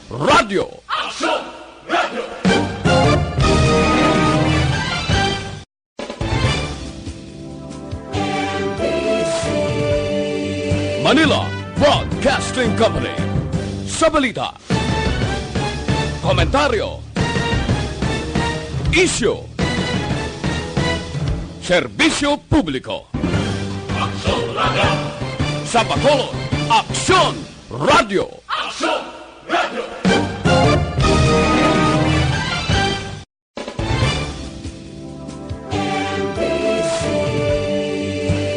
Radio. Aksyon Radio! Manila Broadcasting Company. Sa balita, komentaryo, isyu, serbisyo publiko. Aksyon Radio! Sa Bacolod, Aksyon Radio. Aksyon Radio!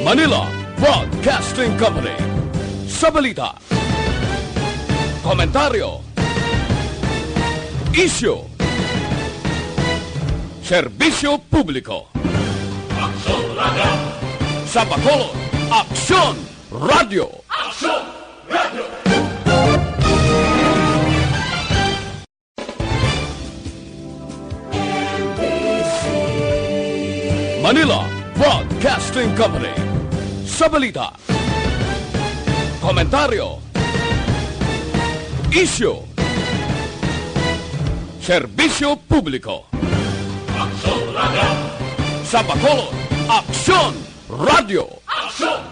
Manila Broadcasting Company. Sa balita, komentaryo, isyu, serbisyo publiko. Aksyon Radio! Sa Bacolod, Aksyon Radio. Aksyon Radio! Manila Broadcasting Company. Sa balita, komentaryo, isyu, serbisyo publiko. Aksyon Radio! Sa Bacolod, Aksyon Radio. Aksyon!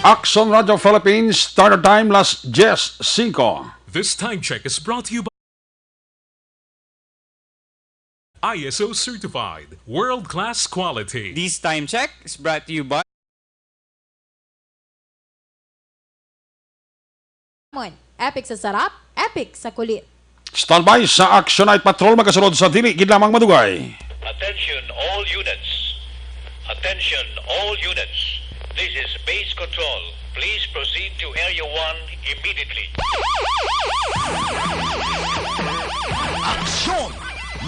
Action Radio Philippines, Standard Time, Las 10:05. This time check is brought to you by ISO certified, world-class quality. This time check is brought to you by Epic sa sarap, epic sa kulit. Standby sa Action Night Patrol, magasunod sa dili, gid lamang madugay. Attention all units. Attention all units. This is base control. Please proceed to Area 1 immediately. Aksyon!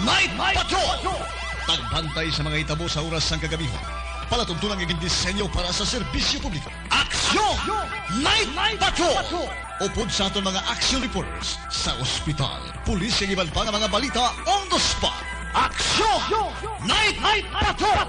Night Patrol! Tagbantay sa mga itabo sa oras ng kagabihan. Palatuntunan ng disenyo para sa serbisyo publiko. Aksyon! Night Patrol! Upod sa aton mga action reporters sa ospital, pulis yung iban pa ng mga balita on the spot. Aksyon! Night Patrol!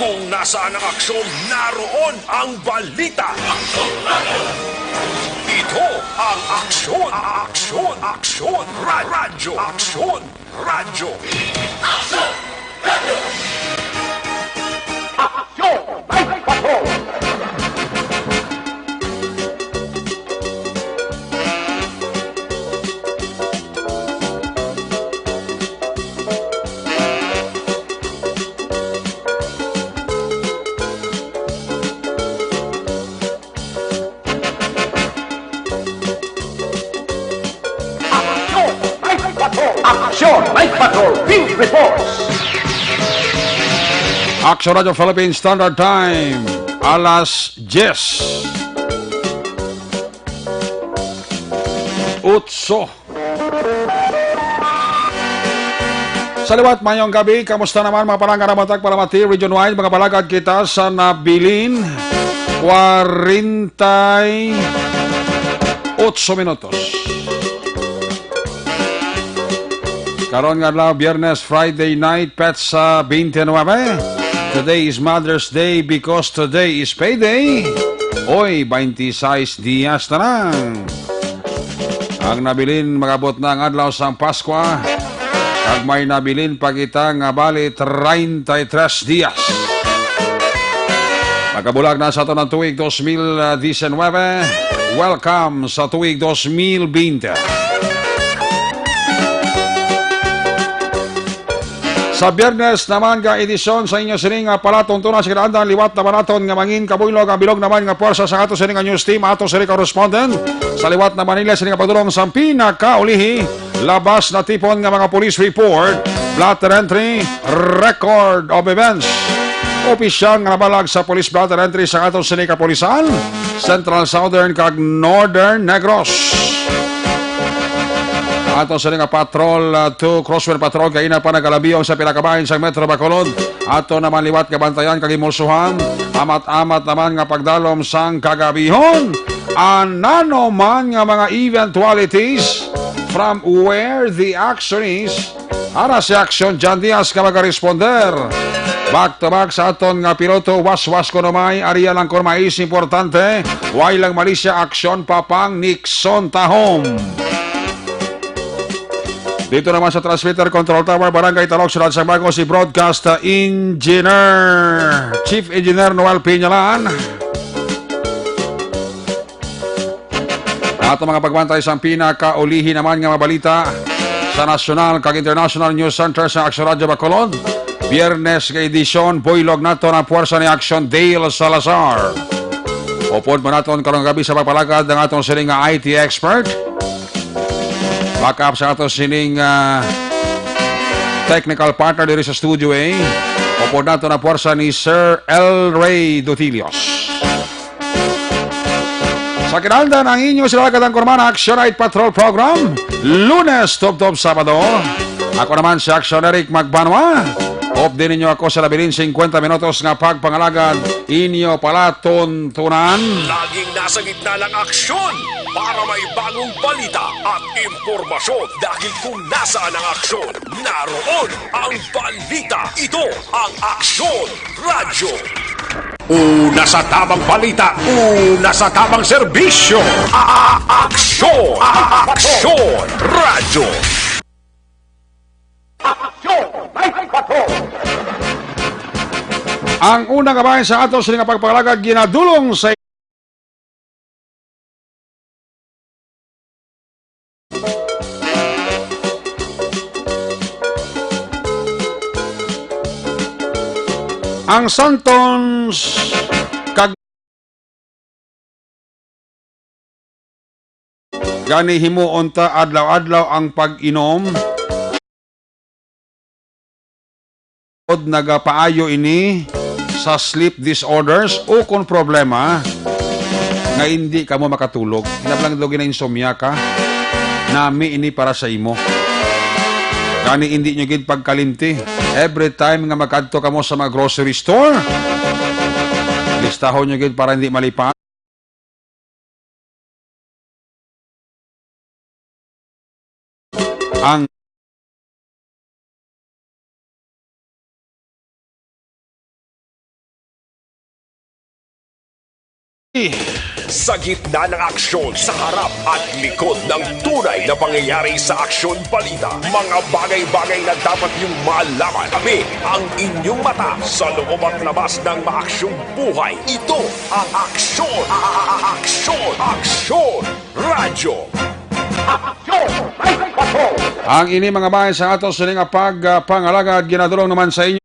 Kung nasaan ang aksyon, naroon ang balita. Aksyon Radio! Ito ang aksyon, radyo. Aksyon Radio! Aksyon Radio! Aksyon Night Patrol! Action Night Patrol Field Reports. Action Radio Philippines, Standard Time, alas 10. Utso. Sa liwat mayong gabi, kamusta naman mga parangaramatag palamati, region-wide, mga balagad kita sa nabilin, 48 minutos. Karon nga lang, Biyernes, Friday night, pets sa 29. Today is Mother's Day because today is payday. Oy, 26 días na lang. Ang nabilin, magabot na ang adlaw sang Pasko. Kag may nabilin pa kita nga bali 33 días. Magkabulag na sa ito ng tuwig 2019. Welcome sa tuwig 2020. Sa Biyernes naman nga edisyon sa inyo sining nga palatuntunan sa kinaandang liwat na maraton nga mangin kabuylog ang bilog naman nga puwersa sa ato sining nga news team ato sining correspondent sa liwat na Manila sining nga padulong sa pinakaulihi labas na tipon nga mga police report Blotter Entry Record of Events. Opisyal nga nabalag sa Police Blotter Entry sa atong sining kapulisan, Central Southern kag Northern Negros. Ato sa nga Patrol 2 Crosswell Patrol kay ina pa nagalabiyong sa pinakabahin sa Metro Bacolod. Ato naman liwat kabantayan kag imulsuhan. Amat-amat naman nga pagdalom sang kagabihon. Anano man nga mga eventualities from where the action is. Ara si Action John Diaz ka magaresponder. Back to back sa aton nga piloto was ko namay ariya lang kon mais importante. Way lang Malaysia Action Papang Nixon Tahom. Dito naman sa Transmitter Control Tower, Barangay Talok, Sulat sa Bago, si Broadcast Engineer, Chief Engineer Noel Piñalan. At mga pagbantay sa pinakaulihin naman nga mabalita sa National kag International News Center sa Action Radio Bacolod. Biyernes ka edisyon, buylog nato ng puwersa ni Action Dale Salazar. Upod mo naton karong gabi sa pagpalagad ng atong sining IT expert. Backup sa ato sining technical partner diri sa Studio A. Upod nato na puwersa ni Sir L. Ray Dutilios. Sa kinaldan ang inyo sila katang kurmana Action Night Patrol Program. Lunes, Top Sabado. Ako naman si Action Eric Magbanwa. Off din ninyo ako sa labirin 50 minutos nga pagpangalagad inyo palatuntunan. Laging nasa gitna ng aksyon para may bagong balita at impormasyon. Dahil kung nasaan ang aksyon, naroon ang balita. Ito ang Aksyon Radio. Una sa tamang balita, una sa tamang serbisyo. Aksyon! Aksyon Radio. Ang unang kabayan sa ato sining pagpalagad ginadulong sa ang Santons kag gani himuon ta adlaw-adlaw ang pag-inom od nagapaayo ini sa sleep disorders o kung problema nga hindi ka mo makatulog. Hinablang dogi na insomnia ka, nami ini para sa imo. Gani hindi nyo gid pagkalimti. Every time nga magkadto ka mo sa mga grocery store, listahon nyo gid para hindi malipa. Ang Sa gitna ng aksyon, sa harap at likod ng tunay na pangyayari sa Aksyon Balita, mga bagay-bagay na dapat niyong malaman. Kami ang inyong mata sa loob at labas ng maaksyong buhay. Ito ang Aksyon! Aksyon! Aksyon! Radyo! Ang ini mga bahay sa ato sining pagpangalagad ginadulong naman sa inyo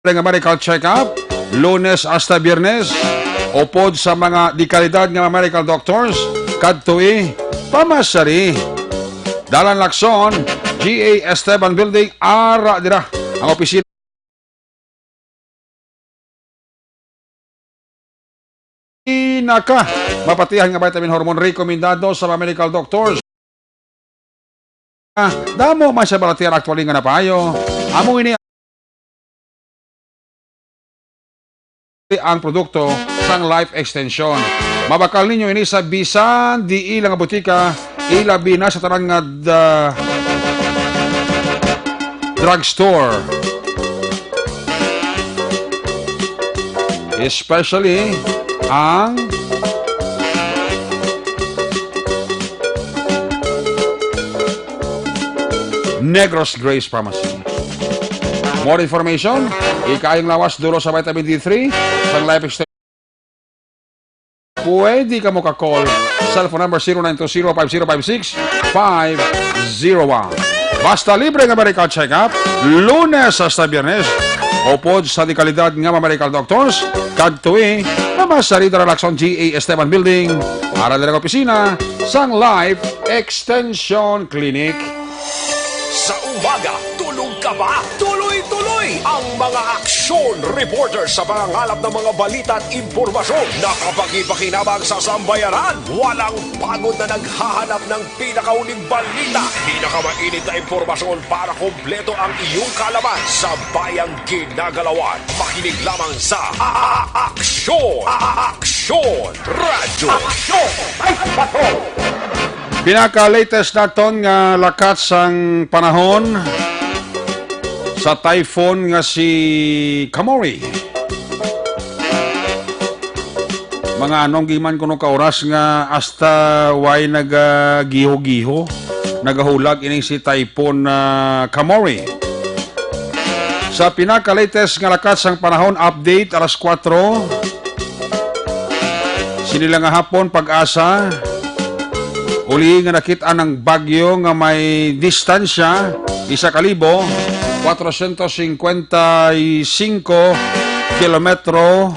ng medical check-up Lunes hasta Biyernes upod sa mga dikalidad nga medical doctors kadtoi pamasari Dalan Lacson GA Esteban Building ara dira ang opisina inaka mapatihan nga vitamin hormone rekomendado sa mga medical doctors. Damo man siya balatian actually nga napayo. Amo ini ang produkto sang life extension. Mabakal ninyo ini sa bisan di ilang butika ilabi na sa tarang nga drugstore. Especially ang Negros Grace Pharmacy. More information, ikayong lawas duro sa vitamin D3 sa life extension. Pwede ka mo ka-call cellphone number 0920-5056-501. Basta libre nga medical check-up Lunes hasta Biyernes upod sa dikalidad nga medical doctors kadtoi na masarita Relaxon GA Esteban Building para sa opisina sang Life Extension Clinic. sa umaga, tulog ka ba? Tuloy-tuloy ang mga aksyon reporter sa pangangalap ng mga balita at impormasyon na kapag-ipakinabang sa sambayaran. Walang pagod na naghahanap ng pinakauling balita. Pinakamainit na impormasyon para kompleto ang iyong kalaman sa bayang ginagalawan. Makinig lamang sa Aksyon! Aksyon! Radyo! Aksyon! Night Patrol! Pinaka-latest naton nga lakat sang panahon sa typhoon nga si Kamori. Mga anong giman kuno ka oras nga hasta way nagagiho-giho, nagahulag ining si typhoon Kamori. Sa pinaka-latest nga lakat sang panahon update alas 4 sinila nga hapon pag-asa. Uli nga nakita ng bagyo nga may distansya 1,455 kilometro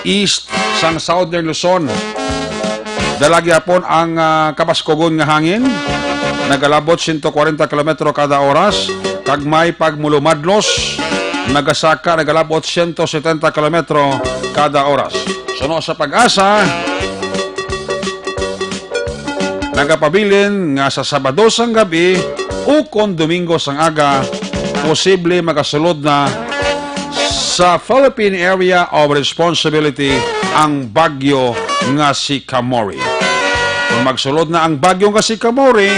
east sang Southern Luzon. Dalagi hapon ang kabaskogon nga hangin. Nagalabot 140 kilometro kada oras. Kag may pagmulumadlos. Nagasaka nagalabot 170 kilometro kada oras. Suno sa pag-asa, nagapabilin nga sa Sabado sang gabi o kon Domingo sang aga, posible magasulod na sa Philippine Area of Responsibility ang bagyo nga si Kamori. Kung magsulod na ang bagyo nga si Kamori,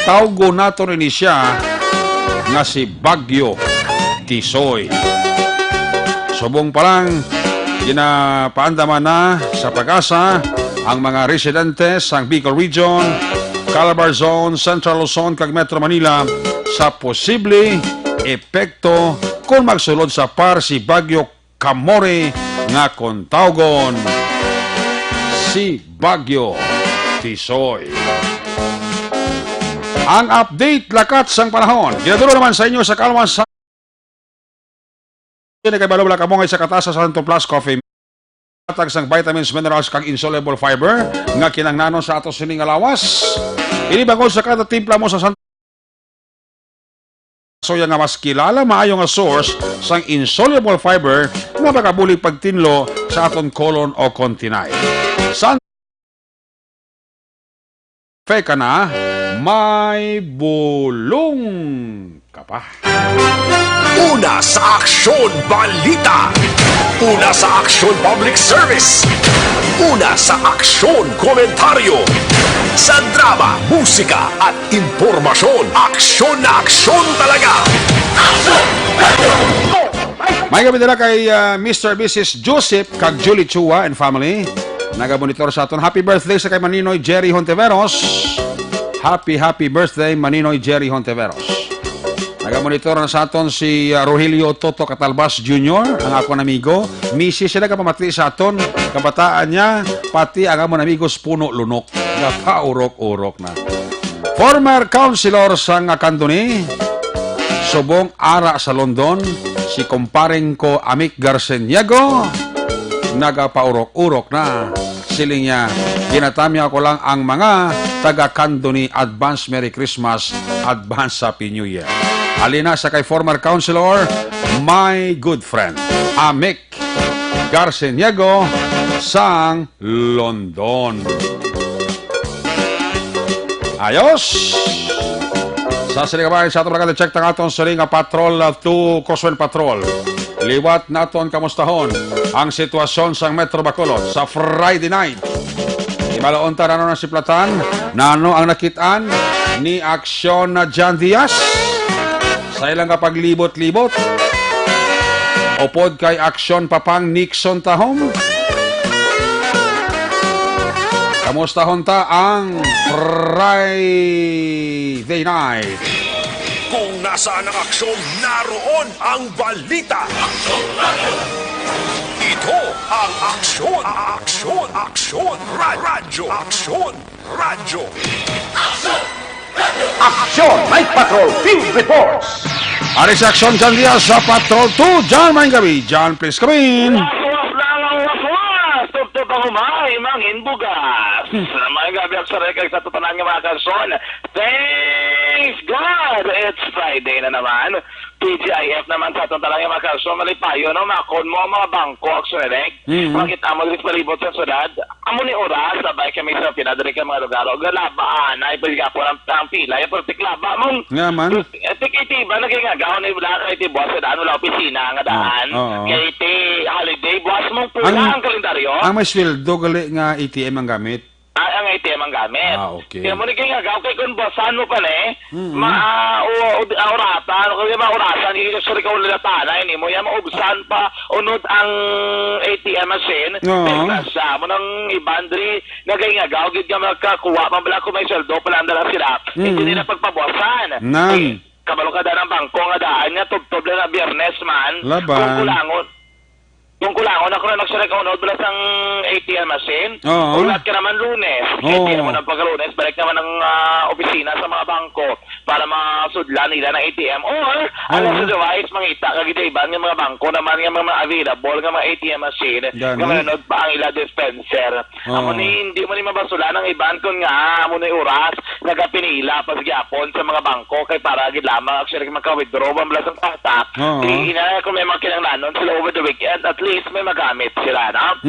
tawgo nato rin siya nga si Bagyo Tisoy. Subong pa lang, ginapaandaman na sa pag-asa ang mga residente sa Bicol Region, Calabar Zone, Central Luzon, kag Metro Manila sa posible epekto kung magsulod sa par si Bagyo Kamori nga kontawgon si Bagyo Tisoy. Ang update lakat sang panahon. Ginaduro naman sa inyo sa Kalwan sa nagkabalobla kamong sa katasa sa Santo Plus Coffee. Matag sang vitamins, minerals, kag insoluble fiber nga kinangnanon sa ato sining alawas. Ini bangod sa kada timpla mo sa Santo soya nga mas kilala maayo nga source sang insoluble fiber nga makabulig pagtinlo sa aton colon o kontinay. San ka na, may bulong ka pa. Una sa Aksyon Balita. Una sa Aksyon Public Service. Una sa Aksyon Komentaryo. Sa drama, musika at impormasyon. Aksyon na aksyon talaga. May gabi nila kay Mr. Mrs. Joseph kag Julie Chua and family. Nagabonitor sa aton. Happy birthday sa kay Maninoy Jerry Honteveros. Happy birthday Maninoy Jerry Honteveros. Nagamonitor na sa aton si Rogelio Toto Catalbas Jr., ang ako amigo. Mrs. siya nagapamati sa aton. Kabataan niya, pati ang amon amigos puno lunok. Nakaurok-urok na. Former councilor sa Candoni, subong ara sa London, si kumparing ko Amik Garceniego, nagapaurok-urok na. Siling niya, ginatamya ko lang ang mga taga-Candoni Advance Merry Christmas, Advance Happy New Year. Alina sa kay former councilor, my good friend, Amik Garceniego, sang London. Ayos! Sa siligabay sa atong check tang aton siling patrol to Crosswell Patrol. Liwat naton kamustahon ang sitwasyon sa Metro Bacolod sa Friday night. Ibalaon ta na si Platan, nano ang nakitaan ni Aksyon na Jan Diaz sa ilang kapaglibot-libot. Upod kay Aksyon Papang Nixon Tahom. Kamustahon ta ang Friday night. Kung nasaan ang aksyon, naroon ang balita. Ito ang Aksyon. Aksyon. Radyo. Aksyon. Radyo. Aksyon! Night Patrol Field Reports! Ari sa Aksyon Jan Diaz sa Patrol 2. Jan, maing gabi. Jan, please come in. Waswas! Tugtog ang humay, mangin bugas. May gabi ang sarekay sa tutunan ng mga kanson. Praise God! It's Friday na naman. TGIF naman sa itong talagang makaso malipayo, no? Makon mo mga bangko, aksunerek. Makita mo rin palibot sa syudad. Amo ni oras, sabay kami sa pinadari ka mga lugar. O galabaan, ay paliga po ng pila. Yung partiklaba mong... Nga man. Tikiti ba naging agaw ni wala kay ti boss sa daan wala opisina nga daan. Oo. Kay ti holiday boss mong pula ang kalendaryo. Ang may sweldo gali nga ATM ang gamit. Ang ATM ang gamit. Okay. Kaya mo naging agaw kay kun bossan mo pa ni. Oratan, kaya orasan ni sorry ka ulit na ini mo ya maubsan pa unod ang ATM machine. Sa mo nang ibandri naging agaw gid ka makakuha pabala ko may sweldo pala andala sila. Hindi nila pagpabosan. Nan. Kabalo ka ng bangko nga daan niya, tubtob na biyernes man. Laban. Kung kulangon ako na nagsarek ako nood balas ang ATM machine. Oo. Ulat ka naman lunes. Oo. ATM mo ng pagkalunes, balik naman ng opisina sa mga bangko para masudlan nila ng ATM. Or, alam sa device, mangita, kagidiban ng mga bangko naman yung mga available ng mga ATM machine. Gani. Nga manood pa ang ila dispenser. Amo ni, hindi mo ni mabasulan ang iban kung nga, amo ni oras, nagapinila pagyapon sa mga bangko kay para agad lamang actually maka-withdraw ang balas ang kata. Ina kung may mga kinanglanon sila over the weekend, at least may magamit sila, na?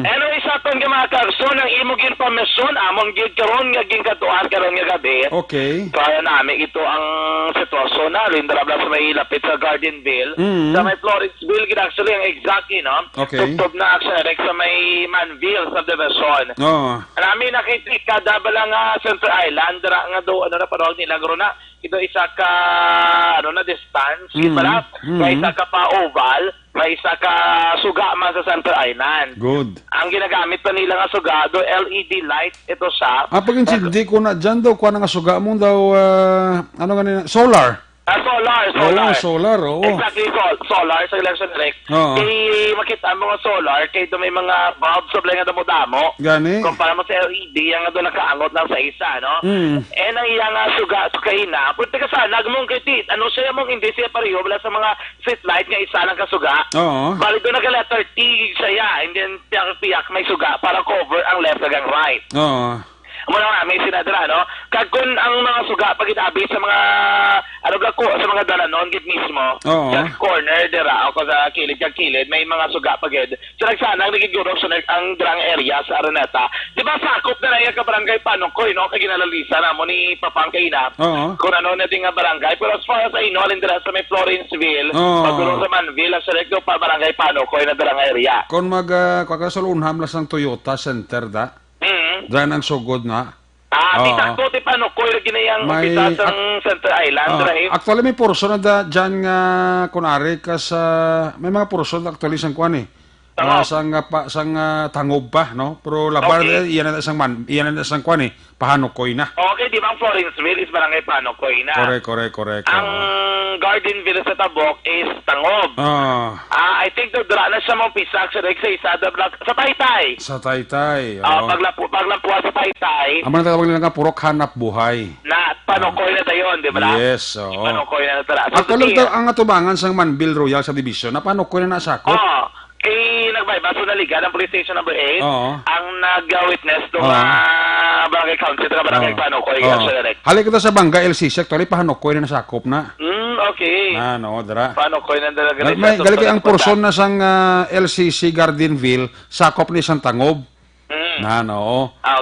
Anyway, sa itong mga karso, ng imog information, among gid karon nga gingkatuan karon nga gabi. Okay. Kaya namin ito ang sitwasyon na Lindrabla sa may lapit sa Gardenville. Sa may Florenceville, actually, ang exact, Okay. tubtob na actually sa may Manville subdivision. Oh. Namin nakita kada bala nga Central Island, dara nga do ano na parang nila garo na ito isa ka ano na distance, bala, may isa ka pa oval, may isa ka suga man sa Central Island. Good. Ang ginagamit pa nila nga suga do LED light ito sa Pag insindi ko na dyan daw, kuha na nga suga mo daw, ano ganun, solar. solar. Oo, solar, oo. Exactly, solar sa election direct. Oo. Makita mo nga solar, kay do may mga bulbs sa nga damo-damo. Gani. Kumpara mo sa LED, yung nga doon nakaangot lang sa isa, no? Eh, nang iya nga suga sa kahina, punta ka sana, mong kitit, ano siya mong hindi siya pareho, wala sa mga street light nga isa lang kasuga. Oo. Bali doon naka-letter T siya, and then piyak may suga para cover ang left hanggang right. Oo. Muna nga, may sinadra, no? Kag kun ang mga suga pagitabi sa mga, ano ba ko, sa mga dalanon, git mismo, sa corner, dira, o sa kilid, kag kilid, may mga suga pagid. So, nagsanang nagiguro sa ang drang area sa Araneta. Di ba, sakop na na yung kabarangay Panokoy, no? Kag ginalalisa na mo ni Papangkay na. Kung ano na din nga barangay. Pero as far as I know, dira sa may Florenceville, pagulong sa Manville, sa rekto pa barangay Panokoy na drang area. Kung kakasalunham lang ng Toyota Center da, dyan ang sugod na. Di sakto, ti Panokoy, ginayang upitas ang Central Island, right? Actually, may porso na da dyan nga, kunwari ka sa, may mga porso na actually sang kwan eh. Sang tangob pa, no? Pero labar, iyan na isang kwan eh, Panokoy na. Okay, di ba ang Florenceville is barangay Panokoy na? Correct. Ang Gardenville sa Tabok is Tangob. I think dura na siya mong pisak sa isa sa Taytay. Sa Taytay. Paglampuan sa Taytay. Ang mga tawag nila nga, purok hanap buhay. Na Panokoy na tayon, di ba? Yes, oo. Panokoy na tara. Actually, ang atubangan sa Manville Royal Subdivision, na Panokoy na nasakop. Nagbaybaso na liga ng police station number 8 ang nag-witness doon barangay council na barangay Panokoy. Halik ito sa Bangga LCC, actually Panokoy na nasakop na. Okay. Dara. Panokoy na talaga. May galing ang porson na sang LCC Gardenville, sakop ni isang Tangob.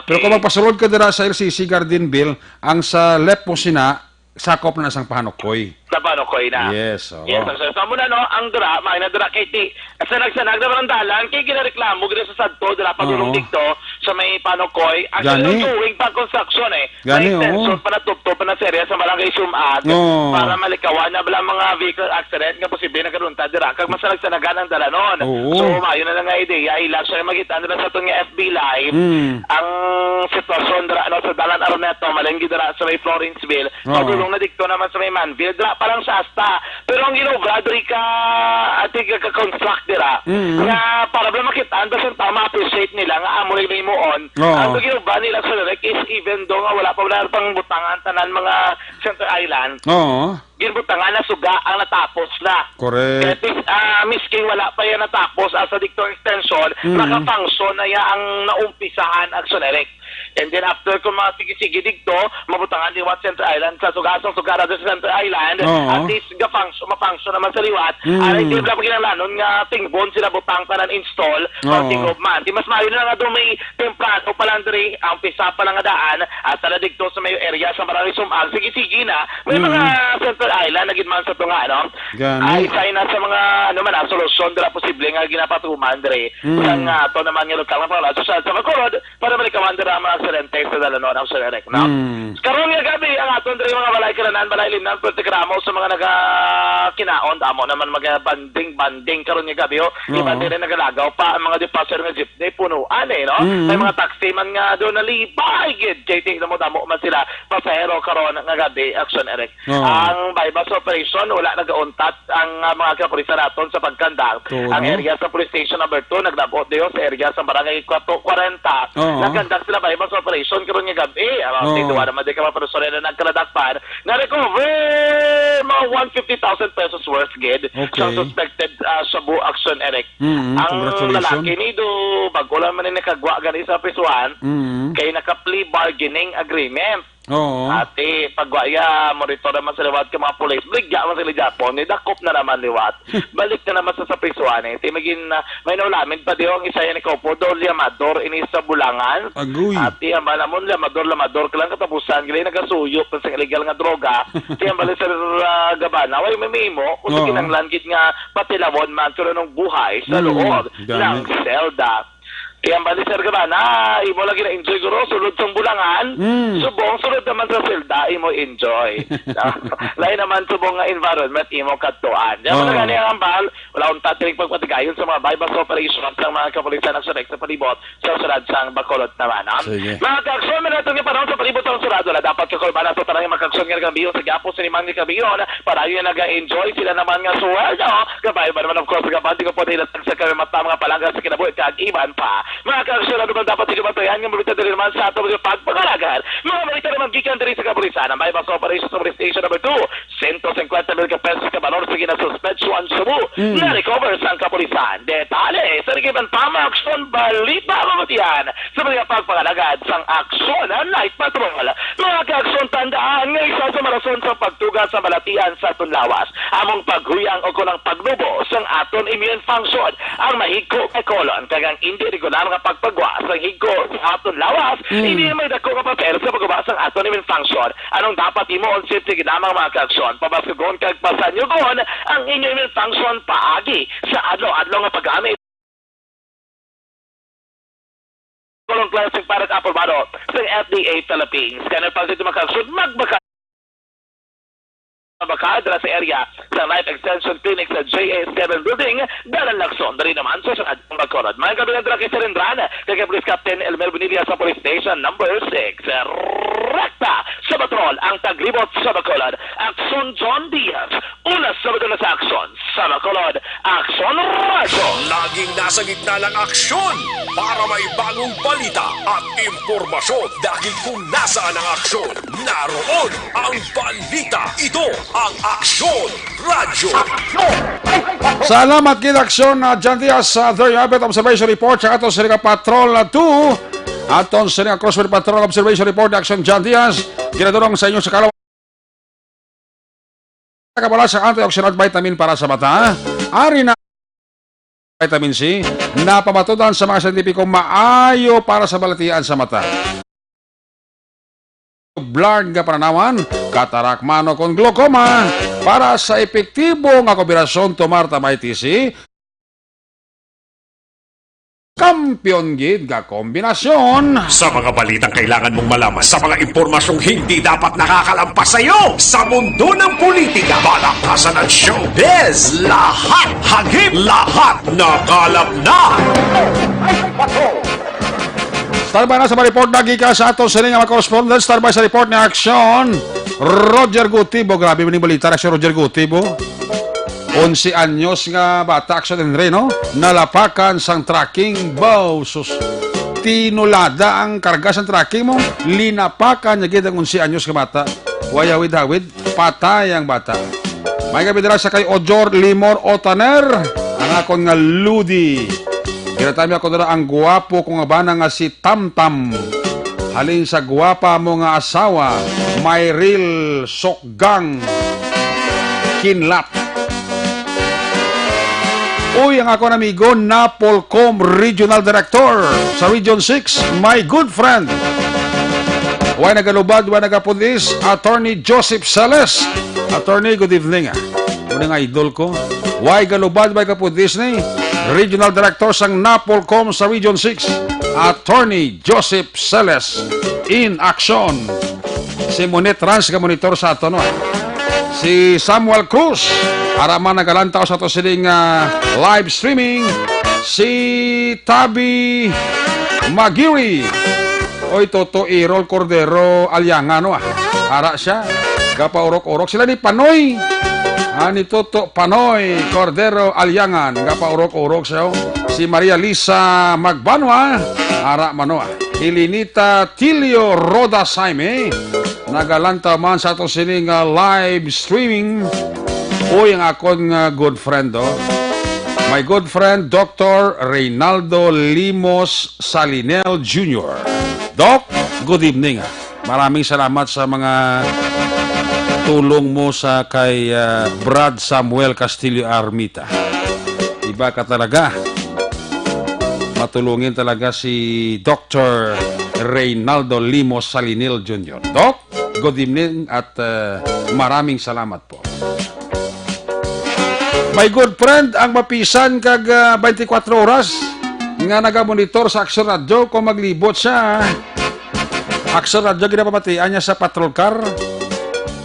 Pero kung magpasulod ka dira sa LCC Gardenville, ang sa left mo sina, sakop na isang Panokoy. Sa Panokoy na. Yes, oo. Yes, so muna no, ang dura, may nadura kay ti. Sa nagsanag na dalan, kay ginareklamo gina sa sadto dira pagulong dikto sa may Panokoy. Actually, doing pa construction Gani, may extension pa na tupto pa na serya sa barangay Sumag para malikawan na bala mga vehicle accident nga posible na karunta dira kag masagsanagan ang dalanon. So, mayo na lang nga ideya, ilang siya magitan dira sa itong FB Live. Ang sitwasyon dira ano sa dalan Araneta, malenggi dira sa may Florenceville. Pagulong na dikto naman sa may Manville dira parang sasta. Pero ang ginobra, diri ka ating ka-construct dira. Nga para ba makitaan, basta tama appreciate nila nga amo rin mo on. Ang ginobra nila sa direct is even though nga wala pang butangan tanan mga Central Island. Ginbutangan na suga ang natapos na. Correct. Kaya misking wala pa yan natapos sa dictor extension, nakafunction na yan ang naumpisahan action direct. And then after ko mga sige-sige dito, mabutangan liwat Central Island sa sugasong sugara sa Central Island, Oo. at least ma-function naman sa liwat. Aray, hindi lang pagkinalanon nga tingbon sila butang tanan install o Oo. tingob man. Di mas maayo na nga doon may templado pa lang diri, ang pisa pa lang nga daan, at tala dito sa may area sa maraming sumag, sige-sige na, may mga Central Island na gidman sa tunga, no? Gani. Ay, say na sa mga, ano man, solusyon dira posible nga ginapatuman diri. Sa nga, to naman nga lokal na pala, sa Bacolod, para malikawan dira ang mga aksidente sa dalanon ang Serek, no? Karon nga gabi, ang aton diri mga balay karanan, balay limnan, 20 gramo sa mga kinaon, damo naman mga banding karon nga gabi, iba din rin nagalagaw pa ang mga depasser nga jeepney, punuan no? May mga taxi man nga doon nalipay, gid, kay tingnan mo, damo man sila, pasahero karon nga gabi, action Eric. Ang bypass operation, wala nagauntat ang mga kapulisan naton sa pagkandang. Ang area sa police station number 2, naglabot diyo sa area sa barangay 40. Nagkandak sila bypass operation karon nga gabi. Duwa naman di ka mapanusorin na nagkaladakpan. Na-recover mga 150,000 pesos worth, gid. Sa suspected Shabu action, Eric. Ang Congratulations. lalaki ni do, bago lang man nakagwa gani sa pisuan, kay naka-plea bargaining agreement. Oo. Ate, pagwaya, monitor naman sa liwat ka mga pulis, bligya man sila Japon, nidakop na naman liwat. Balik na naman sa sapisuan eh. Timagin na, may naulamin pa diyo ang isa yan ni Kopo, do, liamador, ini sa Bulangan. Aguy. Ate, ang balamon, liamador, ka lang katapusan, gilay nagasuyo, pa sa illegal nga droga. Ate, ang balik sa Gabana, way mamimo, kung sa kinanglangkit nga, patilawon man, pero nung buhay sa loob ng selda. Kaya ang bali, Sir Gabana, imo lagi na enjoy guro, sulod sa Bulangan, subong, sulod naman sa selda, imo enjoy. Lain naman subong nga environment, imo katuan. Diyan mo na gani ang ambal, wala akong tatiling pagpatigayon sa mga bypass operations ng mga kapulisan ng Surex sa palibot sa surad sang Bacolod naman. Sige. Mga kaksyon, may natong panahon sa palibot ng surad, wala dapat kakulban na ito tarang yung makaksyon nga kabiyon sa Gapo, sinimang ni kabiyon, para yun nag-enjoy, sila naman nga sweldo. Gabay ba naman, of course, gabati ko po nilatag sa kami mata mga palangga sa kinabuhi, kag-iban pa. Mga kaksyon, ano ba dapat sinumatayan nga balita din naman sa ato mga pagpangalagan? Mga balita naman gikan din sa kapulisan ang bypass operation sa police station number 2, 150,000 pesos ka balor sa ginasuspensuan Cebu na recover sa kapulisan. Detale sa nagiban tama aksyon balita mamatiyan sa mga pagpangalagad sang aksyon ng Night Patrol. Mga kaksyon, tandaan nga isa sa marason sa pagtugas sa balatian sa tunlawas. Among paghuyang o kunang paglubo sang aton immune function ang mahigko kay kolon kagang hindi regular nga pagpagwa sang higko sa aton lawas. Hindi may dako ka papel sa paggawa sang aton immune function. Anong dapat imo on safety ginamang mga kaksyon? Pabasugon kag pasanyugon ang inyong immune function paagi sa adlaw-adlaw nga paggamit. Kolong klaseng parang aprobado sa FDA Philippines. Kaya nagpagsit mga kaksyon, magbaka dala sa area sa Life Extension Clinic sa JA7 Building, Dalan Lacson. Dari naman sa siyang adong Bacolod. Mga kabilang dala kay Serendran, kay Police Captain Elmer Bonilla sa Police Station number 6. Rekta sa Batrol, ang taglibot sa Bacolod. Action John Diaz. Una sa Bacolod sa aksyon sa Bacolod. Action Radio. Laging nasa gitna ng aksyon para may bagong balita at impormasyon dahil kung nasaan ang aksyon, naroon ang balita. Ito ang Aksyon Radio. Salamat kid aksyon na John Diaz sa Third Rapid Observation Report sa aton sa Patrol 2. Aton sa Crossfire Patrol Observation Report aksyon John Diaz. Ginadurong sa inyo sa kalawa. Kabala sa antioxidant vitamin para sa mata. Ari na vitamin C na pamatudan sa mga scientifico maayo para sa balatian sa mata. Blurred nga pananawan, katarak mano kon glaucoma para sa epektibo nga kombinasyon tumarta may TC. Kampiyon gid nga kombinasyon. Sa mga balitang kailangan mong malaman, sa mga impormasyong hindi dapat nakakalampas sa iyo, sa mundo ng politika, balakasan ng showbiz, lahat hagip, lahat nakalap na. Starbay na sa report na gika sa ato sa mga correspondent. Starbay sa report ni Aksyon Roger Gutibo. Grabe maning balita na si Roger Gutibo. 11 anyos nga bata aksyon din rin, no? Nalapakan sang tracking bow. Sus, tinulada ang karga sang tracking mo. Linapakan niya gid ang 11 anyos nga bata. Wayawid-hawid, patay ang bata. May kabidra sa kay Ojor Limor Otaner. Ang akon nga Ludi. Kinatami ako na ang guwapo kung nga bana nga si Tamtam. Halin sa gwapa mo nga asawa, Mayril Sokgang Kinlat. Uy, ang ako amigo, Napolcom Regional Director sa Region 6, my good friend. Huwag nagalubad, huwag nagapulis, Attorney Joseph Sales. Attorney, good evening. Muna nga idol ko. Huwag galubad, huwag kapulis ni Regional Director sang Napolcom sa Region 6, Attorney Joseph Sales. In action. Si Monet Trans, ka-monitor sa ato, no? Si Samuel Cruz, araman nagalantaw sa to siling live streaming. Si Tabi Magiri. Oy, Toto Irol Cordero Aliangano, ara siya. Gapaurok-urok sila ni Panoy. Ni Toto Panoy Cordero Aliangan. Gapaurok-urok siya. Si Maria Lisa Magbanwa. Ara manoa. Ilinita Tilio Roda Saime. Nagalanta man sa to sining live streaming. Uy, ang akong good friend, my good friend, Dr. Reynaldo Limos Salinel Jr. Doc, good evening. Maraming salamat sa mga tulong mo sa kay Brad Samuel Castillo Armita. Iba ka talaga. Matulungin talaga si Dr. Reynaldo Limos Salinel Jr. Doc, good evening at maraming salamat po. My good friend, ang mapisan kag 24 oras nga nagamonitor sa Action Radio kung maglibot siya. Action Radio ginapamatian niya sa patrol car.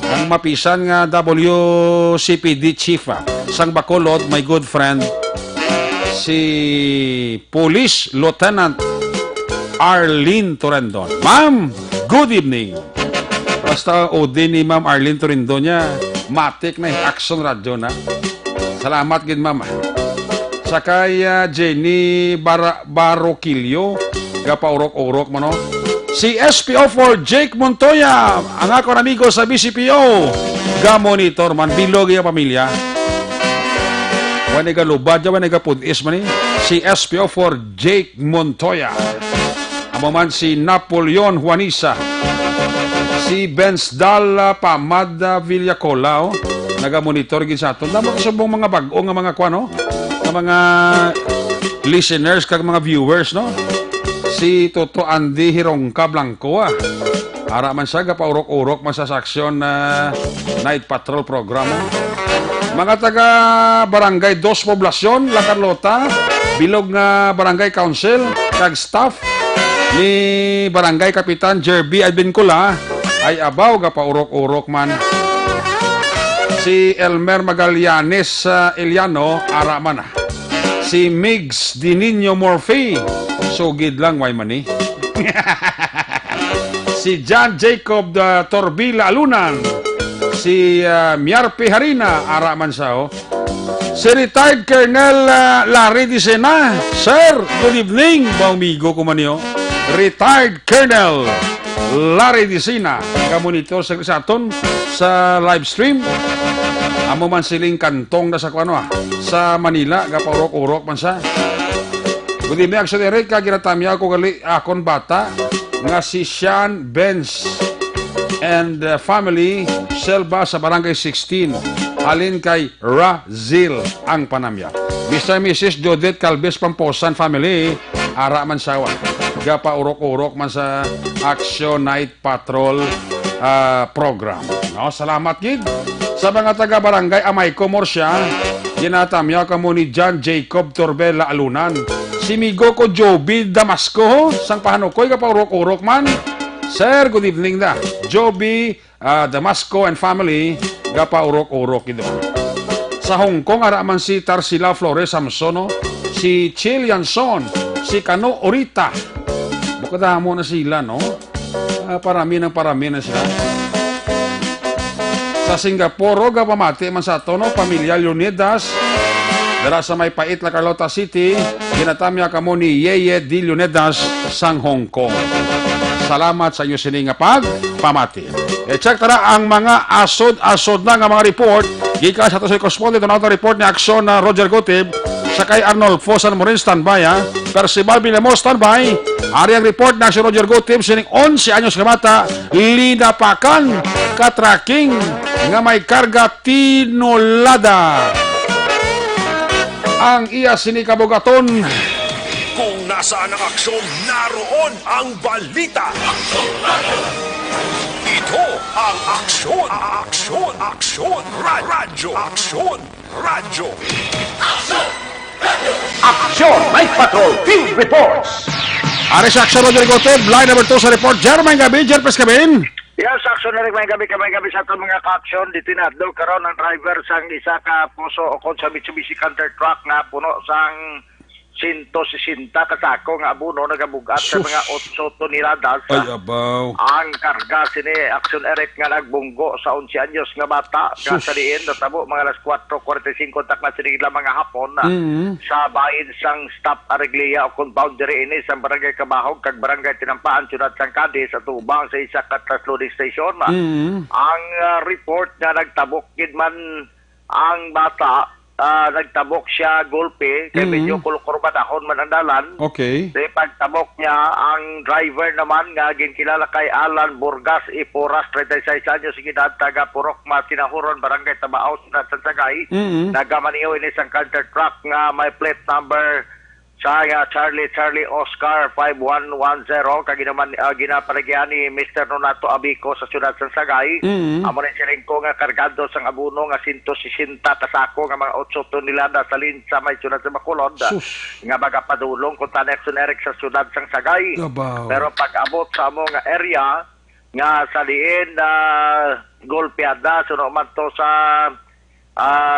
Ang mapisan nga WCPD Chief sang Bacolod, my good friend, si Police Lieutenant Arlene Torendon. Ma'am, good evening. Basta o din ni Ma'am Arlene Torendon niya, matik na Action Radio na. Salamat gid mama. Sakay Jenny Baroquillo, gapaurok-urok mo no. Si SPO4 Jake Montoya, ang ako amigo sa BCPO. Ga-monitor man, bilog yung pamilya. Waniga lubad, waniga pudis man si SPO4 Jake Montoya. Amo man si Napoleon Juanisa. Si Bensdal Pamada Villacola, naga-monitor gid sa aton. Damo kasubong mga bag-o nga mga kwano, nga mga listeners kag mga viewers, no? Si Toto Andy Hirongka Blanco, ara man siya gapaurok-urok man sa aksyon na night patrol program. Mga taga Barangay 2 Poblasyon, La Carlota, bilog nga Barangay Council kag staff ni Barangay Kapitan Jerby Advincula ay abaw gapaurok-urok man. Si Elmer Magallanes Eliano, araman. Si Migs Dinino Morphy, sugid lang, way mani. Si John Jacob Torbila Alunan. Si Miarpi Harina, araman siya. Si retired Colonel Larry Dicena. Sir, good evening, baumigo ko man yun. Retired Colonel Larry Dicena, ka-monitor sa aton sa live stream. Amo man siling kantong na sa kuano sa Manila, gapaurok-urok man sa. Good evening, Action Eric, kagiratamya ko gali akon bata nga si Sean Benz and family Selva sa Barangay 16. Halin kay Razil ang panamya. Mr. and Mrs. Jodette Calves Pamposan family, ara man sawa. Gapaurok-urok man sa Action Night Patrol program. No, salamat gid. Sa mga taga-barangay Amay Comorsya, ginatamya ka mo ni John Jacob Torbela Alunan. Si Migo ko Joby Damasco, sang pahanukoy ka pa urok-urok man. Sir, good evening na. Joby Damasco and family, ka pa urok-urok ito. Sa Hong Kong, araman si Tarsila Flores Samsono, si Chilian Son, si Kano Orita. Bukada mo na sila, no? Parami na sila. Sa Singapore, gapamati man sa tono, pamilya Leonidas. Dara sa may pait na Carlota City, ginatamya ka mo ni Yeye Di Leonidas sang Hong Kong. Salamat sa inyo sininga pamati. Check tara ang mga asod na nga mga report. Gika sa to sa correspondent na report ni Action na Roger Gotib Sakay Arnolfo San Morin, standby ha. Percival Villamor, standby. Ari ang report na si Roger Go Team sining 11 anyos ka bata, linapakan, katracking, nga may karga tinolada. Ang iya sinikabugaton. Kung nasaan ang aksyon, naroon ang balita. Ito ang aksyon, aksyon, radyo, aksyon, radyo. Action Night Patrol Field Reports. Ari sa aksyon Roger Go Team, line number 2 sa report. Jermaine Gabi, Jerpes Kabin. Yes, action na rin may gabi sa itong mga ka-aksyon. Ditinadlo karon ang driver sang isa ka puso o kon sa Mitsubishi Canter truck nga puno sang 160 kasako nga abuno nagabugat sa mga 8 toneladas. Ay, abaw. Ang karga sini Action Eric nga nagbunggo sa 11 anyos nga bata nga sa diin natabo mga alas 4:45 tak na sini mga hapon sa bahin sang stop Ariglia o compound diri ini sa barangay Kabahog kag barangay Tinampaan Ciudad Sangkade sa tubang sa isa ka loading station. Ang report nga nagtabok gid man ang bata nagtabok siya golpe kay medyo kulkurbadahon man ang dalan. Okay. Sa pagtabok niya, ang driver naman nga ginkilala kay Alan Burgas Iporas, 36 anyos, edad, taga Purok Matinahuron, Barangay Tabao, Sansagay. Nagamaniyo ini isang canter truck nga may plate number sa Charlie Oscar 5110 kag ginaparigyan ni Mr. Nonato Abico sa siyudad sa Sagay. Amo ni siling ko nga kargado sang abuno nga 160 tasako nga mga 8 tonelada sa sa may siyudad sa Bacolod nga magapadulong kung Action Eric sa siyudad sang Sagay. Pero pag abot sa amo nga area nga sa diin golpeada suno man to sa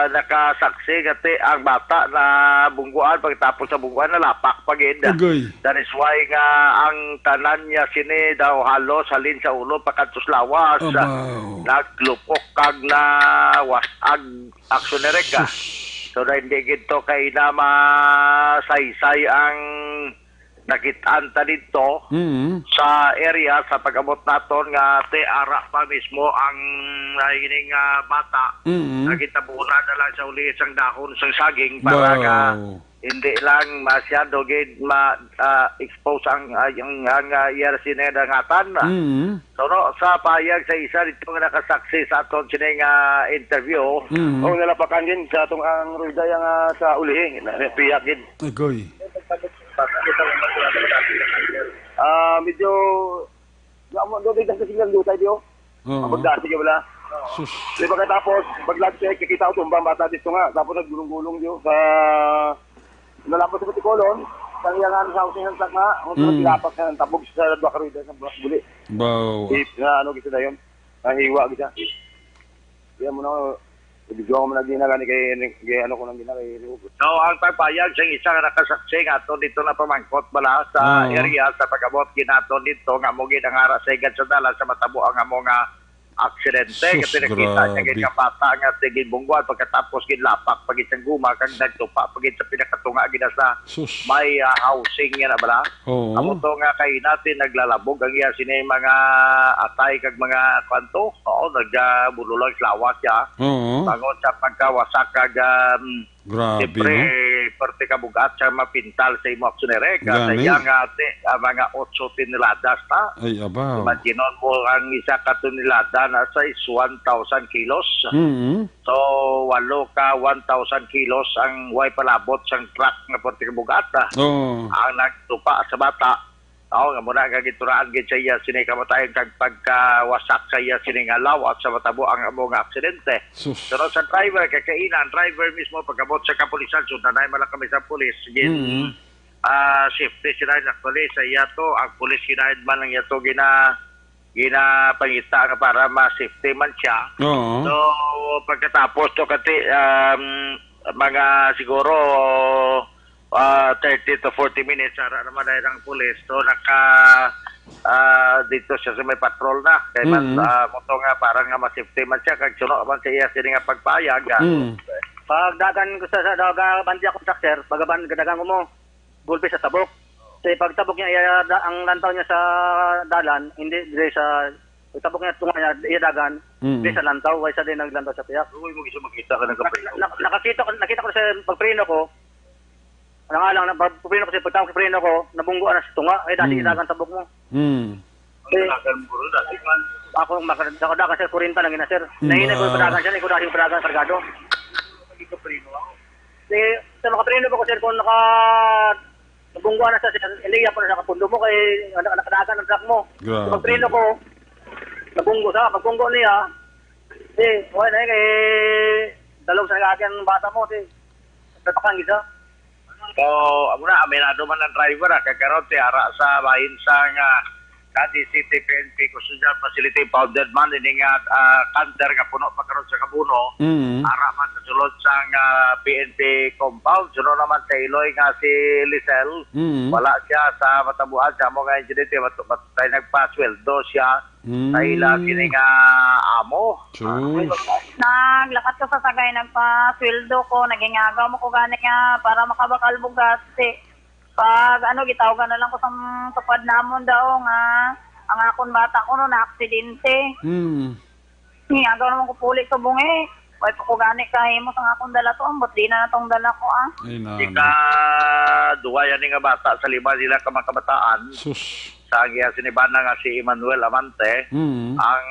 nakasaksi gati ang bata na bungguan pagkatapos sa bungguan nalapak pagid. That is why nga ang tanan niya sini daw halos halin sa ulo pagkantos lawas. Naglupok kag na wasag Action Eric. So na hindi gito kay na masaysay ang nakitaan ta dito sa area sa pag-abot naton nga ara pa mismo ang hining bata nakitabunan na lang sa uli isang dahon sang saging para ka hindi lang masyado gid expose ang sineda ngatan. So no, sa payag sa isa dito nga nakasaksi sa aton sining interview o nalapakan din sa atong ang ruida nga sa uli piyak gid. Agoy. Medyo do bigla sa silang lutay dio. Magdasi ka wala. Di ba katapos pag-check kikita ko tumbang bata dito nga tapos naggulong-gulong dio sa nalapos sa Ticolon sang yang sa housing sa nga ang tilapak sa tabog sa Bakaruida sa Buli. Wow. Ano gito dayon? Hiwa gisa. Diyan mo na video mo na ginagani kay ano ko nang ginagay. So ang pagpayag sa isa nga nakasaksi nga to dito na pamangkot bala sa area sa pagabot ginaton dito nga mo gid ang ara sa igad sa dalan sa matabo ang amo nga aksidente kasi nakita niya gid nga bata nga tigid bungguan pagkatapos gid lapak pagit sang guma kag nagtupa pagit sa pinakatunga gid sa may housing nga na bala. Amo to nga kay natin naglalabog ang iya sini mga atay kag mga kwanto nagbululag lawas ya. Bangon sa pagkawasak kag grabe siyempre, parte kabugat sa mapintal sa imo Action Eric. Sa iyang mga 8 toneladas ta. Ay, abaw. Imaginon mo ang isa ka tonelada na sa 1,000 kilos. So, 8 ka 1,000 kilos ang way palabot sang truck nga parte kabugat. Ang nagtupa sa bata. Nga muna kagituraan gid sa iya sini kamatayon kag pagkawasak sa iya sini nga lawas sa matabo ang amo nga aksidente. Pero sa driver kakainan driver mismo pagabot sa kapulisan so nanay mala kami sa pulis gin safety sila na pulis sa iya to ang pulis ginaid man lang yato gina pangita para ma-safety man siya. So pagkatapos to kati mga siguro 30 to 40 minutes ara naman dahil ang pulis so dito siya sa may patrol na kay mas moto nga parang nga ma-safety man siya kag suno man siya sini nga pagpayag. Pag dagan ko sa daga bandya contractor pagaban gadagan mo gulpe sa tabok say pagtabok niya ang lantaw niya sa dalan hindi dire sa tabok niya tunga niya dagan dire sa lantaw way sa din naglantaw sa tiyak. Uy mo giso makita ka ng nakita ko sa pagpreno ko Ano nga lang, puprino kasi pagtawag sa prino ko, nabunggo na sa tunga. Eh, dati ilagan tabok mo. Eh, ako makadakan sir, 40 lang ina sir. Nahinay ko yung padagan siya, ikaw dahil yung padagan kargado. Eh, sa makaprino ba ko sir, kung nabunggo na sa hindi yan po na nakapundo mo kay nakadagan ng truck mo. Grabe. Sa pagprino ko, nabunggo sa, pagpunggo niya, okay na kay dalawang sa nagagyan ng bata mo, tatakang isa. So, amo na, aminado man ang driver, kakaroon ti ara sa bahin sa nga Cadiz City PNP Custodial Facility founded man ini nga kanter nga puno pagkaroon sa Kabuno. Ara man sa sulod sa nga PNP compound. Sunod naman sa Iloy nga si Lisel. Wala siya sa matabuan sa mo nga incident. Tayo nagpa-sweldo siya. Kaila kini nga amo. Naglakat ko sa sagay, nagpa-sweldo ko, nagingagaw mo ko gani nga para makabakal bugas. Pag gitawagan na lang ko sa tupad namon daw nga ang akon bata ko no na aksidente. Ngagaw naman ko puli sa bungi. Why pa ko gani kahimo sa akon dala to, ambot di na natong dala ko Ika duwa yan nga bata sa lima nila ka mga kabataan. Sa ang sinibana nga si Emmanuel Amante, ang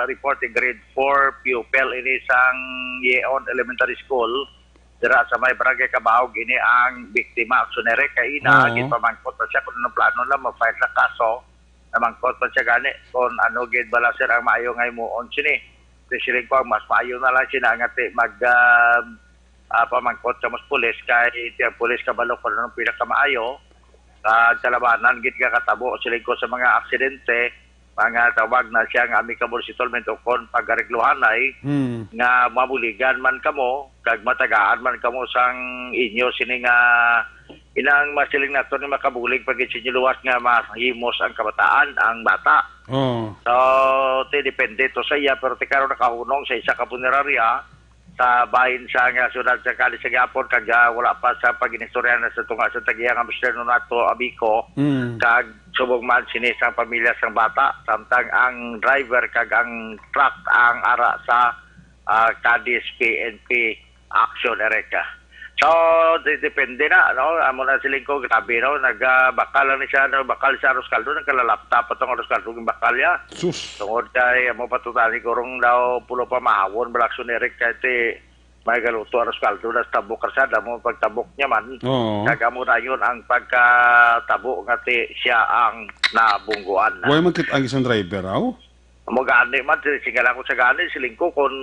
reporting grade 4 pupil ini sang Yeon Elementary School. Dira sa may barangay Kabahog ini ang biktima aksyonere kay ina gipamangkot pa siya kung anong plano lang ma-file sa kaso namangkot pa siya gani kung ano gid bala sir ang maayo nga imuon sini especially ko mas maayo na lang siya nga mag pamangkot sa mas pulis kay tiyang pulis kabalo kung anong pinakamaayo kalabanan gid ka katabo sila ko sa mga aksidente mga tawag na siya nga amicable settlement o kon pag-aregluhanay nga mabuligan man kamo kag matagaan man kamo sang inyo sini nga inang masiling nato ni makabulig pag luwas nga mahimos ang kabataan ang bata. So depende to sa iya pero tikaro nakahunong sa isa ka punerarya sa bahin sa nga syudad sa Cali sa Gapon kag wala pa sa paginistorya na sa tunga sa tagiya nga Mr. Nonato Abico kag subong man sinis ang pamilya sang bata samtang ang driver kag ang truck ang ara sa Cadiz PNP Action Ereka. So depende na no amo na siling ko grabe no nagbakal ni siya no bakal sa Aros Caldo nagkalalapta pa tong Aros Caldo ng bakalya. Tungod kay amo patutali kurong daw pulo pa mahawon balaksyon Eric kay ti may galuto Aros Caldo na tabok kasada mo pagtabok niya man. Kag amo na yun ang pagkatabo nga ti siya ang nabungguan na. Why man kit ang isang driver aw? Amo gani man sigala ko sa gani siling ko kon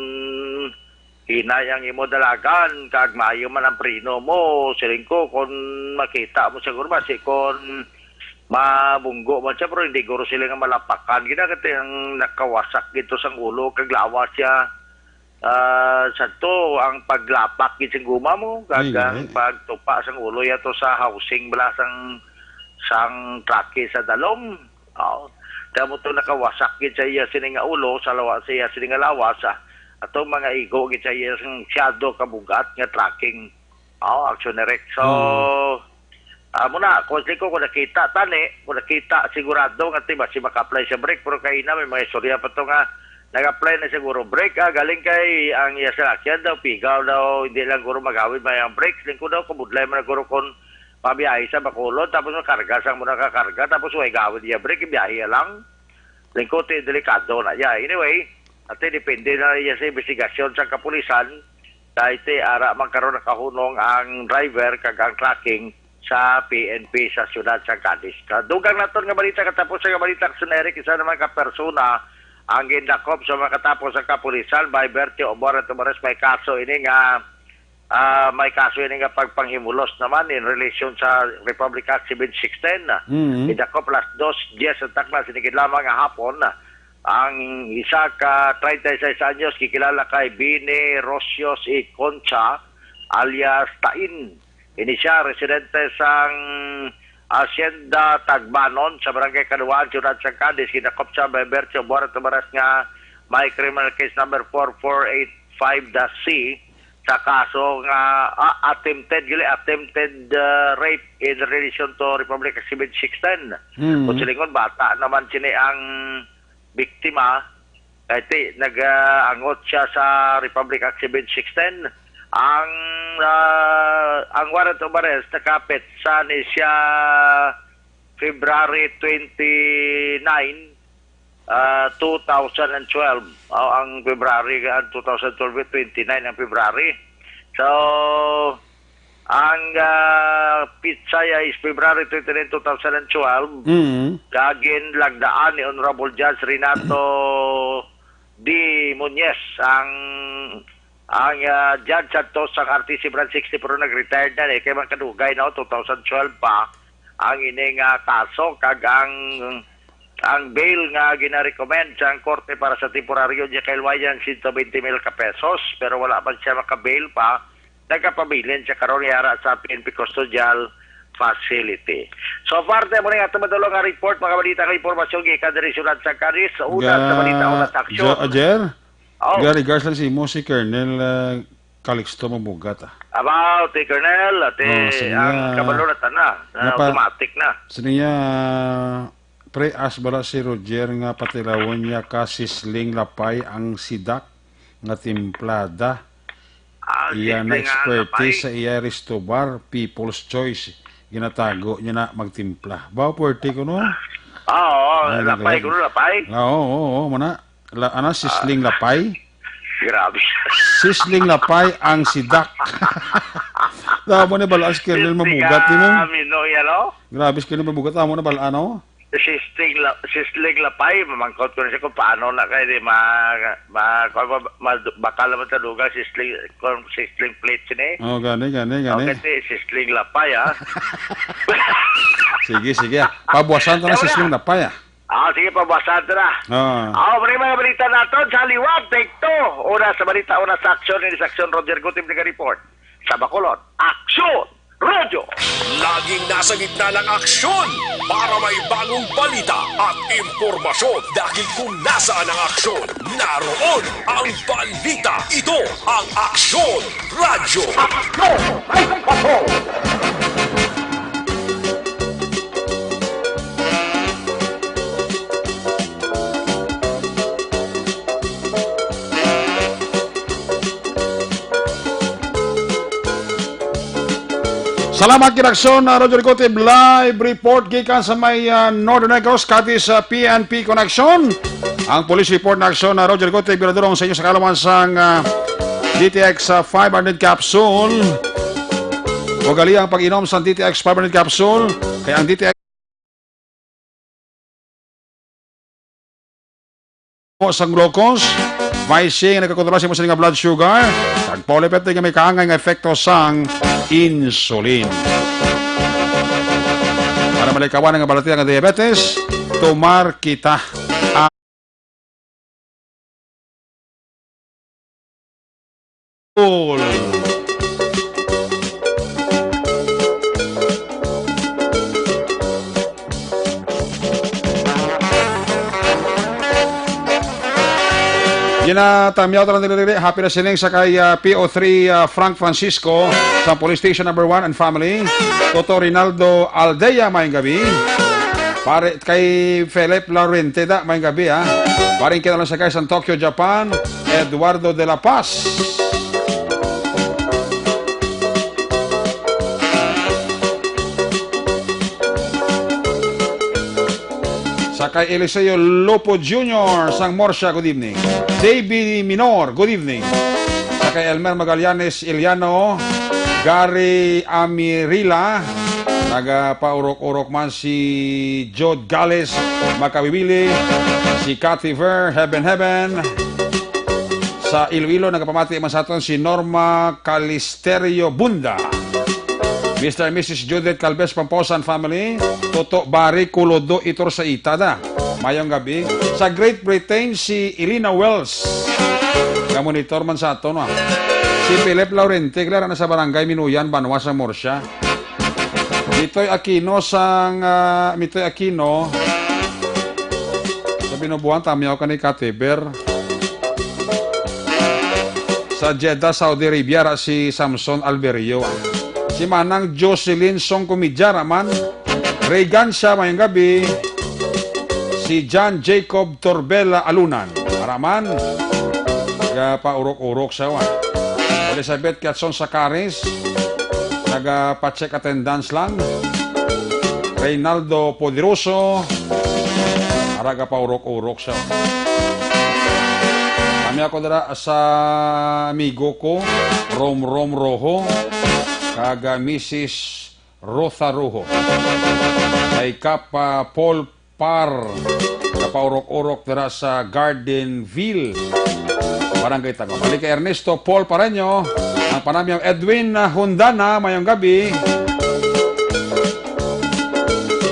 hinayang imo dalagan kag maayo man ang prino mo siling ko kung makita mo siguro ba kung mabunggo man siya pero hindi guro sila nga malapakan ginagati ang nakawasak dito sang ulo kag lawas siya sa to ang paglapak gid guma mo kag ang pagtupa sang ulo yato sa housing belasang sang trake sa dalom kamo to nakawasak gid sa iya sini nga ulo sa lawas sa iya sini nga lawas atong mga igo gid sa iyang shadow kabugat nga tracking actionerek so muna kung nakita sigurado nga tiba si maka-apply sa brake pero kay na may mga istorya pa to nga nag-apply na siguro brake galing kay ang iya sa lakyan daw pigaw daw hindi lang guro magawid may ang brake lingko daw kabudlay man guro kon pabiyahe sa Bacolod tapos makarga sang muna kakarga tapos way gawid iya brake biyahe lang lingko ti delikado na anyway ate depende na iya sa investigasyon sa kapulisan dahil ara magkaroon ng kahunong ang driver kag ang tracking sa PNP sa siyudad sa Cadiz. Dugang naton nga balita katapos sa balita sa Eric isa naman ka persona ang gindakop sa makatapos sa kapulisan by Bertio Obor at Tomares may kaso ini nga pagpanghimulos naman in relation sa Republic Act 1716 gindakop las 2 10 sa takna sinigid lamang nga hapon ang isa ka 36 anyos kikilala kay Bini Rosios y Concha alias Tain. Ini siya residente sang Hacienda Tagbanon sa barangay Kaduan, Ciudad sa Cadiz. Kinakop siya by Bertio Borat Tabaras nga may criminal case number 4485-C sa kaso nga attempted rape in relation to Republic Act 1716. Kung silingon bata naman sini ang biktima kaya nag-angot siya sa Republic Act 1716 ang warrant of arrest nakapit sa ni siya February 29, 2012. Ang February 2012, 29 ang February. So, ang pizza is February 29, 2012. Kagin lagdaan ni Honorable Judge Renato D. Muñez ang Judge Santos ang RTC Branch 60 pero nag-retired na kaya man kadugay na 2012 pa ang ining kaso kag ang bail nga gina-recommend sa korte para sa temporaryo niya kay Wayan 120,000 pesos pero wala pa siya maka-bail pa nagkapabilin siya karon yara sa PNP Custodial Facility. So far mo nga tumadulong nga report mga balita kay impormasyon gikan diri syudad sa Caris sa una sa balita una sa aksyon. Ajer? Regards lang si mo si Colonel Calixto Mabugat. About the Colonel at ang kabalo na automatic na. Sa niya pre-as bala si Roger nga patilawon niya ka sisling lapay ang sidak nga timplada. Iya na expertise sa iya Ristobar, People's Choice. Ginatago niya na magtimpla. Ba, puwerte ko no? Lapay ko no, lapay? Oo, mana. Sisling lapay? Grabe. Sisling lapay ang sidak. Tama na balas Colonel Mabugat mo. Grabe Colonel Mabugat. Tama na bala ano? Sisling lapay, mamangkot ko na siya kung paano na kayo bakal naman taluga sisling plate siya Oh, gani. Okay, sisling lapay Sige. Pabuwasan to na sisling lapay sige, pabasan ito na. May mga balita natin sa liwag. Take 2. Una sa balita, una sa aksyon. Ini sa aksyon, Roger Gutim report. Sa Bacolod, aksyon! Rojo! Laging nasa gitna ng aksyon para may bagong balita at impormasyon dahil kung nasaan ang aksyon, naroon ang balita. Ito ang Aksyon Radyo. Aksyon! May patrol! Salamat kinaksyon na Roger Gotib live report gikan sa may Northern Negros kati sa PNP Connection. Ang police report na aksyon na Roger Gotib binadurong sa inyo sa kalaman sang DTX 500 capsule. Ugali ang pag-inom sa DTX 500 capsule kaya ang DTX sa glucose, Vicing, nagkakontrola sa mo sa nga blood sugar, at polipet nga may kaangay nga efekto sang insulin. Para malikawan ang balati ng diabetes, tumar kita ang Ginatamyaw talang niliri, happy na sining sa kay PO3 Frank Francisco sa Police Station No. 1 and Family. Toto Rinaldo Aldea, mayang gabi. Pare, kay Philip Laurente da, mayang gabi ha. Paring kita lang sa kay sa Tokyo, Japan, Eduardo de la Paz. Sa kay Eliseo Lopo Jr. sang Morsha, good evening. Davey Minor, good evening. Sa kay Elmer Magallanes Iliano, Gary Amirila, nagapaurok-urok man si Jod Gales Makabibili, si Cathy Ver, Heaven. Sa Iloilo, nagapamati man sa aton si Norma Calisterio Bunda. Mr. and Mrs. Judith Calves Pamposan family, Toto Bari Kulodo Itor sa Itada. Mayong gabi. Sa Great Britain, si Elena Wells. Monitor man sa ato, no? Si Philip Laurente, klara na sa barangay Minuyan, Banwa sa Morsha. Mitoy Aquino sang Mitoy Aquino. Sa binubuhan, tamiyaw ka ni Katiber. Sa Jeddah, Saudi Arabia, si Samson Alberio. Si Manang Jocelyn Song Kumidjara man. Regan siya mayang gabi. Si John Jacob Torbella Alunan. Paraman. Kaya pa urok-urok siya. Elizabeth Quezon Sacaris, nagpa-check attendance lang. Reynaldo Poderoso, araga pa urok-urok siya. Kami ako dara sa amigo ko, Rom Rojo, kaga Mrs. Rotha Rojo. Kay Kapa Paul Par, kapaurok-urok dara sa Gardenville, Barangay Tagum. Balik kay Ernesto Paul Pareño, ang panamyang Edwin Hundana, mayong gabi.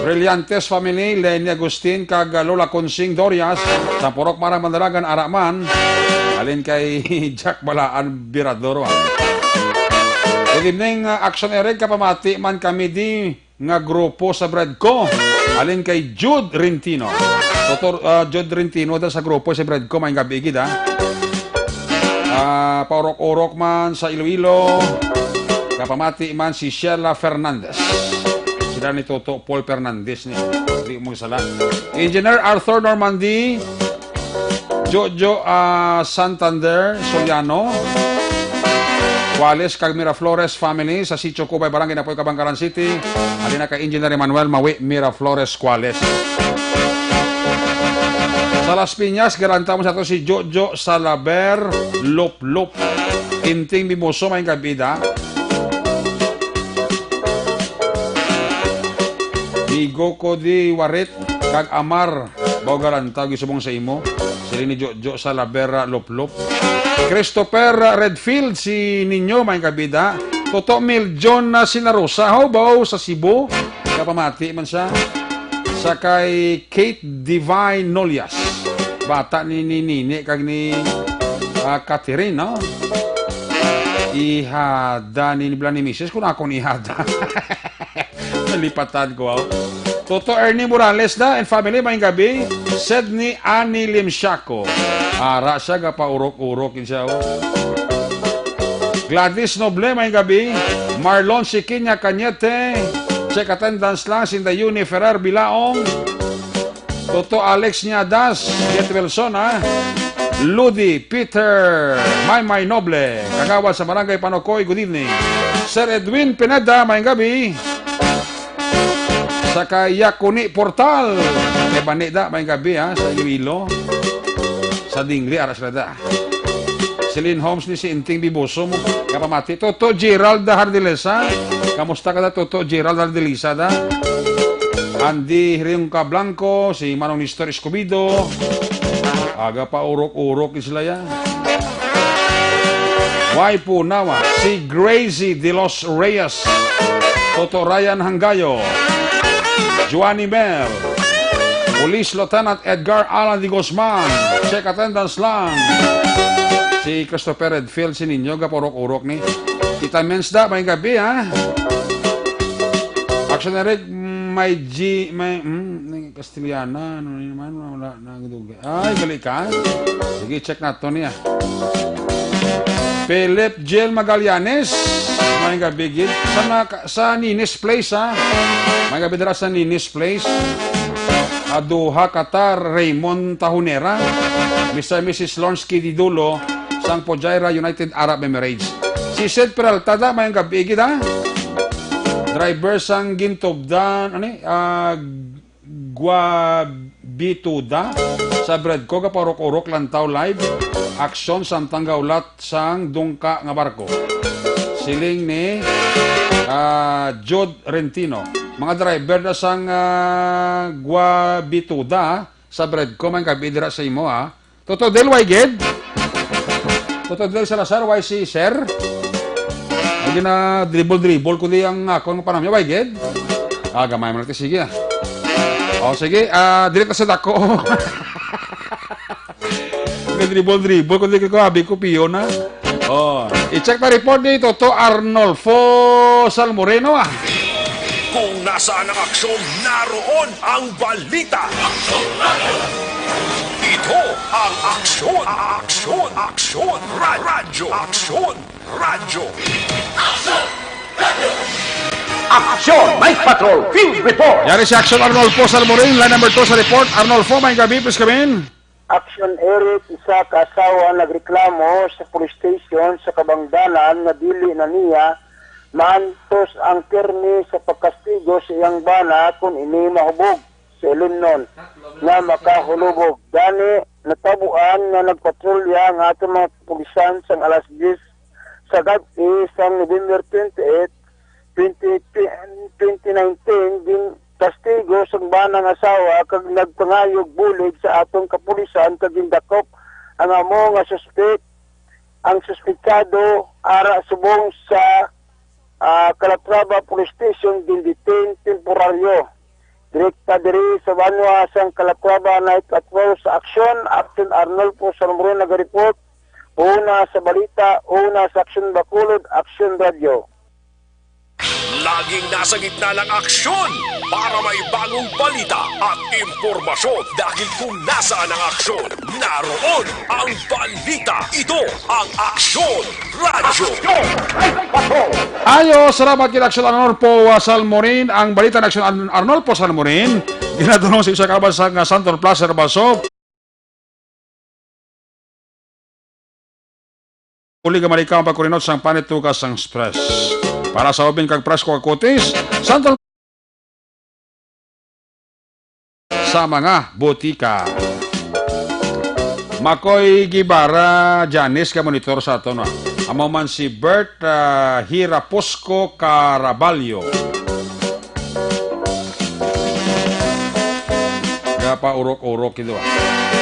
Brillantes Family, Lenny Agustin, kag Lola Consing Dorias, sa Purok Marang Mandaragan, Araman, alin kay Jack Balaan Biradoro. Good evening, Action Eric, kapamati man kami di nga grupo sa Bredco, alin kay Jude Rentino. Jude Rentino da sa grupo sa Bredco, may gabi gid ha. Paurok-urok man sa Iloilo, kapamati man si Sheila Fernandez. Sila ni Toto Paul Fernandez ni. Hindi mo sala. Engineer Arthur Normandy, Jojo Santander Soliano, Juales kag Miraflores family sa Sitio Cubay, Barangay Napoy, Kabangkaran City. Alina kay Engineer Emmanuel Mawi Miraflores Juales. Sa Las Piñas, garanta mo sa to si Jojo Salaber Lop. Inting Mimoso, may kabida. Migo ko di Warit, kag Amar, Baugaranta, gisubong sa imo. Sili ni Jojo Salaber Lop. Christopher Redfield, si Ninyo, may kabida. Toto Mil John na Sinarosa, Hobo, sa Cebu. Kapamati man siya. Sa kay Kate Divine Nolias, bata ni Nini kag ni Catherine, no? Ihada ni Blan ni Mrs. Kung ako ni ihada. Nalipatan ko, Toto Ernie Morales na and family, may gabi. Sedney Ani Limsiaco, ara siya gapa urok-urokin siya, Gladys Noble, may gabi. Marlon Sikinya Cañete, check attendance lang. Sindayuni Ferrer Bilaong, Toto Alex Niadas, Get Wilson, Ludi Peter Maymay Noble, kagawad sa Barangay Panokoy, good evening. Sir Edwin Pineda, may gabi. Sa Yakuni Portal, kay Banida, may gabi sa Iloilo, sa Dingli, aras na da. Celine Holmes ni si Inting Biboso mo, kapamati. Toto Gerald Hardilesa, kamusta ka da, Toto Gerald Hardilesa da? Andy Ringka Blanco, si Manong Nestor Escobido, aga pa urok-urok sila ya. Waipu Nawa, si Gracie de los Reyes, Toto Ryan Hangayo, Joanny Mel, Police Lieutenant Edgar Alan de Guzman, check attendance lang. Si Christopher Redfield, si Ninyo, gaporok-urok ni. Kita Mensda, may gabi, Action Eric, may Castellana, ano naman, wala nagdugi. Ay, balik ka. Sige, check na ito niya. Philip Jill Magallanes, may gabi, gid. Sa Ninis Place, May gabi dara sa Ninis Place. Aduha Qatar, Raymond Tahunera, Mr. Mrs. Lonsky Didulo, sang Pojaira, United Arab Emirates. Si Sed Peralta da, may gabi, gid, Driver sang Gintobdan, Guabituda, sa Bredco, kaparok-urok lantaw live. Aksyon samtang gaulat sang dungka nga barko. Siling ni Jude Rentino. Mga driver na sang Guabituda, sa Bredco, may kabidira sa imo, Toto Del Waiged, Toto Del Salazar, YC Sir. Hindi na dribble ko di ang ako ng panamya, Waiged. Gamay mo natin, sige. Sige, direct na sa dako. Dribble ko di ko habi ko piyo na. I-check na report ni Toto Arnolfo Salmoreno, Kung nasaan ang aksyon, naroon ang balita. Ito ang aksyon. Radyo. Action! Night Patrol Field Report! Yari si Action Arnolfo Salmoreno, line number 2 sa report. Arnolfo, may gabi, please come in. Action Eric, isa ka asawa nagreklamo sa police station sa Kabangdanan nga dili na niya maantos ang pirmi sa pagkastigo sa iyang bana kung ini mahubog sa ilimnon nga makahulubog. Gani natabuan nga nagpatrolya ang atong mga pulisan sang alas 10 sa gabi sa November 28, 2019 din kastigo sa banang asawa kag nagpangayog bulig sa atong kapulisan kag gindakop ang amo nga suspect. Ang suspetsado ara subong sa Calatrava Police Station din temporaryo. Direkta diri sa Banwa sang Calatrava Night Patrol sa Action Arnold po sa numero nagareport. Una sa balita, una sa Action Bacolod, Action Radio. Laging nasa gitna ng aksyon para may bagong balita at impormasyon dahil kung nasaan ang aksyon, naroon ang balita. Ito ang Aksyon Radyo. Ayo, salamat kina Aksyon Arnolpo Salmorin. Ang balita ng Aksyon Arnolpo Salmorin, ginadulong sa isa kabasang Santon Plaza Baso. Uli ka malikaw ang pagkurinot sang panitugas sang stress. Para sa ubing kag presko kag kutis, Santon sa mga botika. Makoy Gibara Janice ka monitor sa ato no. Amo man si Bert Hiraposco Caraballo. Gapa urok-urok ito.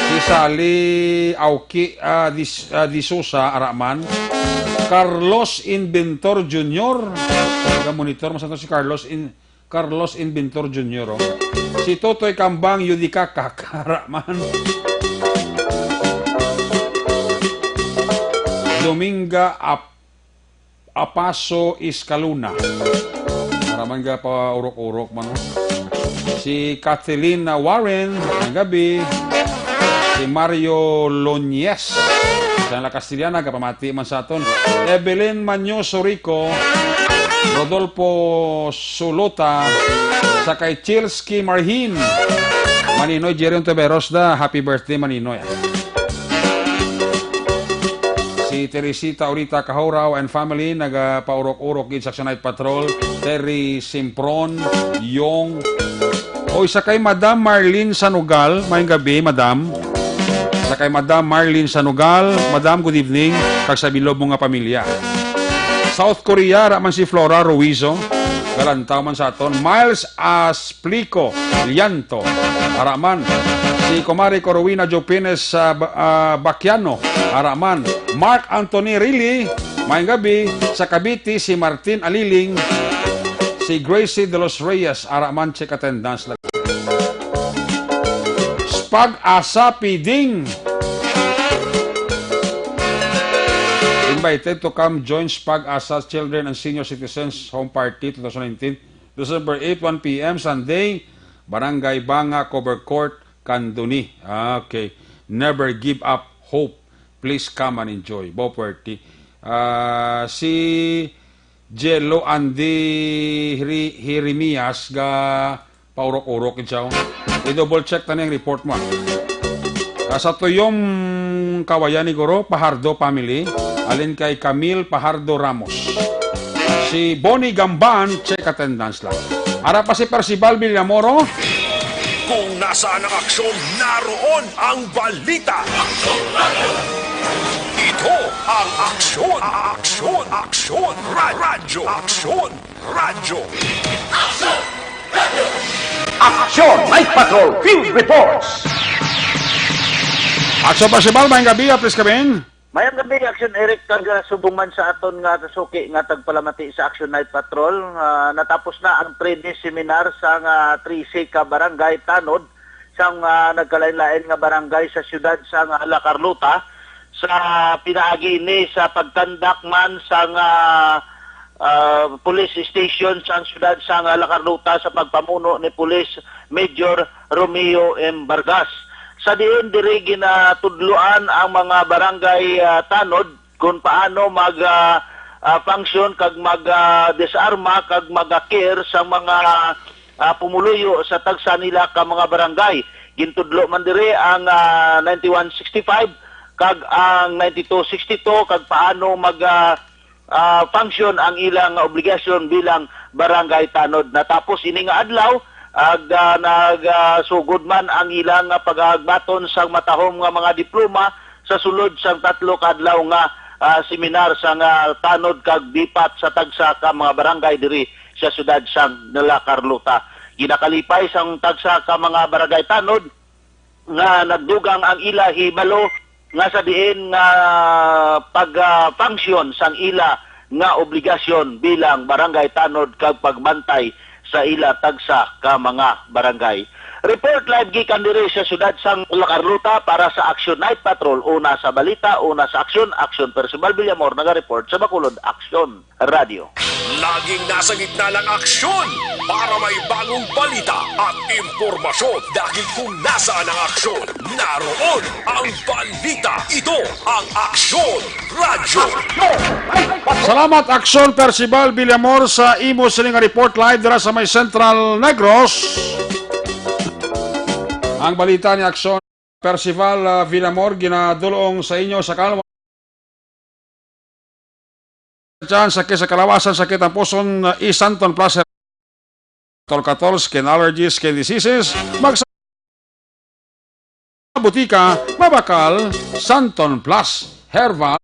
Si Sally Auki Disusa Araman. Carlos Inventor Jr. Monitor mo sa si Carlos Inventor Jr. Oh. Si Totoy Kambang Yudika Kakaraman. Dominga Apaso Iscaluna. Araman ka pa urok-urok man. Si Kathleen Warren ng gabi. Si Mario Loñez. Sa La Castellana, kapamati man sa aton. Evelyn Manyoso Rico, Rodolfo Sulota, sa kay Chilski Marhin. Maninoy, Jerion Teberos da. Happy birthday, Maninoy. Si Teresita Urita Kahuraw and family, nagpaurok-urok din sa Action Night Patrol. Terry Simpron, Yong. O isa kay Madam Marlene Sanugal, mayang gabi, Madam. Sa kay Madam Marlene Sanugal, Madam, good evening, kag sa bilob mga pamilya. South Korea, raman si Flora Ruizo, galantaw man sa aton. Miles Asplico, Lianto, araman. Si Comari Corowina Jopines Baquiano, araman. Mark Anthony Rilly, mayang gabi. Sa Cavite, si Martin Aliling, si Gracie de los Reyes, araman, check attendance lang. Pag-asa Piding. Invited to come join Pag-asa Children and Senior Citizens Home Party 2019, December 8, 1 p.m. Sunday, Barangay Banga, Cover Court, Candoni. Okay. Never give up hope. Please come and enjoy. Bo party. Si Jello Andy Hirimias ga paurok-urok siya. I-double check na yung report mo. Sa tuyong kawayan ni Goro, Pahardo family, alin kay Camille Pahardo Ramos. Si Bonnie Gamban, check attendance lang. Ara pa si Percival Villamoro. Kung nasaan ang aksyon, naroon ang balita. Ito ang Aksyon. Aksyon Radyo. Aksyon Radyo. Action Night Patrol Field Reports. Aksyon Percival, mayang gabi, please come. Mayang gabi, Action Eric, kag subuman sa aton nga suki nga tagpalamati sa Action Night Patrol. Natapos na ang 3-day seminar sa 3C ka barangay Tanod sang nagkalain-lain nga barangay sa siyudad sa La Carlota sa pinaagi ni sa pagtandak man sa police station sa siyudad sa La Carlota sa pagpamuno ni Police Major Romeo M. Vargas. Sa diin diri ginatudluan ang mga barangay Tanod kung paano mag function kag mag disarma kag mag-care sa mga pumuluyo sa tagsa nila ka mga barangay. Gintudlo man dire ang 9165 kag ang 9262 kag paano mag function ang ilang obligasyon bilang barangay tanod. Natapos ini nga adlaw nagsugod man ang ilang pagagbaton sa matahom nga mga diploma sa sulod sang 3 kadlaw nga seminar sa tanod kag bipat sa tagsa ka mga barangay diri sa siyudad sang Nela Carlota. Ginakalipay sang tagsa ka mga barangay tanod nga nagdugang ang ila hibalo nga sa diin nga pag-function sang ila nga obligasyon bilang barangay tanod kag pagbantay sa ila tagsa ka mga barangay. Report live gikan diri sa siyudad sang La Carlota para sa Action Night Patrol. Una sa balita, una sa aksyon, Action Percival Villamor naga-report sa Bacolod Action Radio. Laging nasa gitna ng aksyon para may bagong balita at impormasyon. Dahil kung nasaan ang aksyon, naroon ang balita. Ito ang Aksyon Radio. Salamat Aksyon Percival Villamor sa imo sining nga report live dira sa may Central Negros. Ang balita ni Aksyon Percival Villamor ginadulong sa inyo sa kalwa. Diyan sakit sa kalawasan, sakit ang puson, Isanton Plus, 14, skin allergies, skin diseases, butika, mabakal, Santon Plus, Herbal.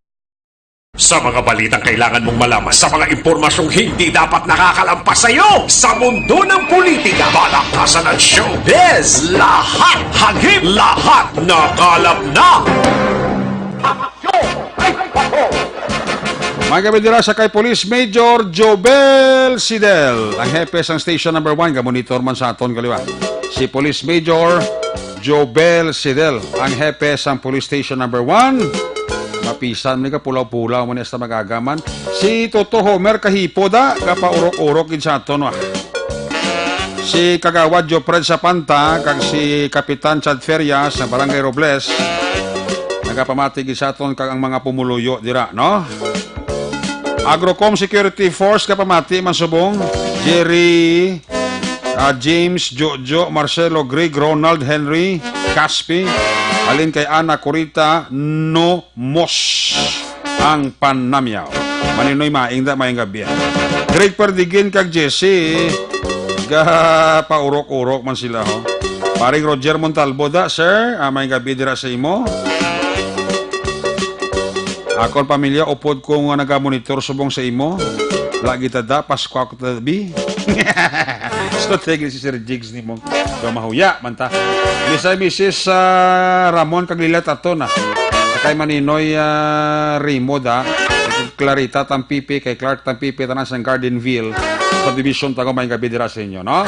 Sa mga balitang kailangan mong malaman, sa mga impormasyong hindi dapat nakakalampas sa iyo, sa mundo ng politika, balakasan at showbiz, lahat hagip, lahat nakalap na. Magabidira sa kay Police Major Jobel Sidel, ang hepe sang Station Number 1, gamonitor man sa aton kaliwa. Si Police Major Jobel Sidel, ang hepe sang Police Station Number 1. Mapisan ni ka pulaw-pulaw man sa magagaman. Si Toto Homer Kahipoda, kapaurok-urok din sa aton. Si Kagawad Jopred sa Panta, kag si Kapitan Chad Ferias ng Barangay Robles, nagapamatig sa aton kag ang mga pumuluyo dira, no? Agrocom Security Force kapamati mansubong Jerry, James, Jojo, Marcelo, Greg, Ronald, Henry, Caspi, alin kay Ana Corita, no Mos ang Panamyaw. Maninoy maing da maing gabi. Greg Perdigin kag Jesse, ga paurok-urok man sila ho. Paring Roger Montalbo da, sir, maing gabi dira sa imo. Akon pamilya, upod ko nga nagamonitor subong sa imo. Lagi tada, Pasko ako tabi. So, tigil si Sir Jigs ni mo. So, mahuya, manta. Bisa Mrs. Ramon Kaglilat ato na. Sakay Maninoy Rimo da. Clarita Tampipi, kay Clark Tampipi, tanan sa Gardenville. Sa Division Tago, may gabi dira sa inyo, no?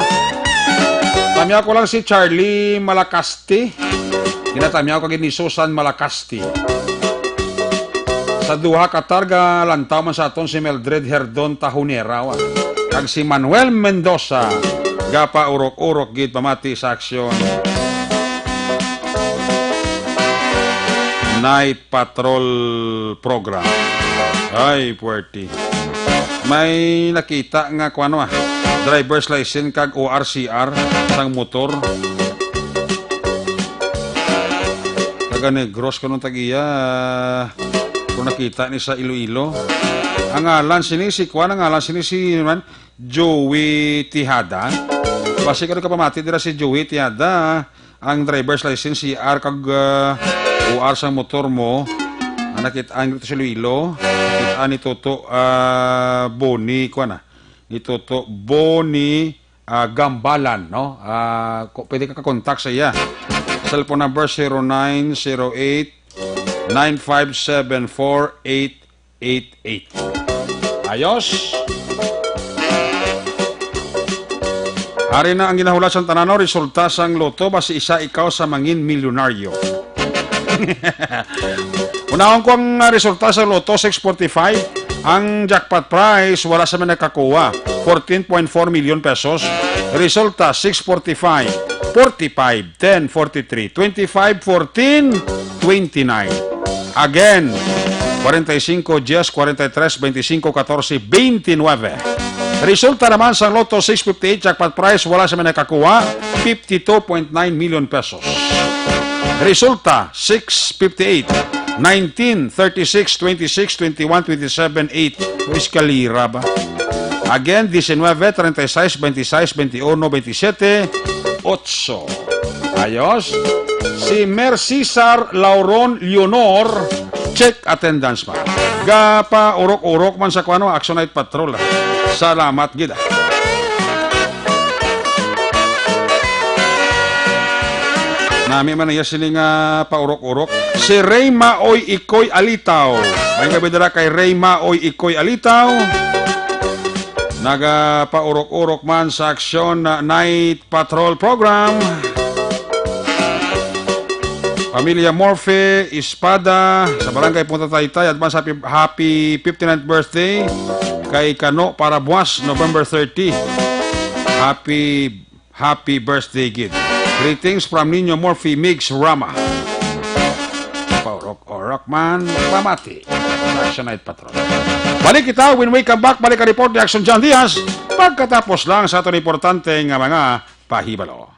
Tamya ko lang si Charlie Malacasti. Kinatamya ko ni Susan Malacasti. Sa duha katarga lantaw man sa aton si Mildred Herdon Tahunera kag si Manuel Mendoza gapa urok-urok gid pamati sa aksyon Night Patrol program. Ay puwerti. May nakita nga kuano driver's license kag ORCR sang motor. Taga Negros kanong tagiya. Kung nakita ni sa Iloilo, ang ngalan sini si Kwan, ang ngalan sini si man, Joey Tihada. Basi ka pamati dira si Joey Tihada, ang driver's license si R kag UR sa motor mo, nakita ang dito sa Iloilo, nakita ni Toto Boni Kwan ni Toto Boni Gambalan, no? Pwede ka kontak sa iya. Cellphone number 0908 9574888. Ayos. Hari na ang ginahulat sa tanano, resulta sang loto, basi isa ikaw sa mangin milyonaryo. Unahon ko ang resulta sa loto, 645. Ang jackpot prize, wala sa mga nakakuha, 14.4 million pesos. Resulta, 645, 45, 10, 43, 25, 14, 29. Again, 45, 10, 43, 25, 14, 29. Resulta naman sa Lotto 658 jackpot prize, wala sa may nakakuha, 52.9 million pesos. Resulta 658, 19, 36, 26, 21, 27, 8. Luis Calira ba? Again, 19, 36, 26, 21, 27, 8. Ayos. Si Mercisar Lauron Leonor, check attendance pa. Gapa urok-urok man sa kuano, Action Night Patrol. Salamat gida. Nami man niya sining paurok-urok. Si Ray Maoy Ikoy Alitaw. May gabi dala kay Ray Maoy Ikoy Alitaw. Naga paurok-urok man sa Action Night Patrol Program. Pamilya Morphe Espada sa Barangay Punta Taytay. Advance happy 59th birthday kay Kano Parabuas, November 30. Happy birthday, kid. Greetings from Nino Morphe Migs Rama. Paurok-orok man, pamati. Action Night Patrol. Balik kita, when we come back, balik ang report ni Action John Diaz. Pagkatapos lang sa itong importante nga mga pahibalo.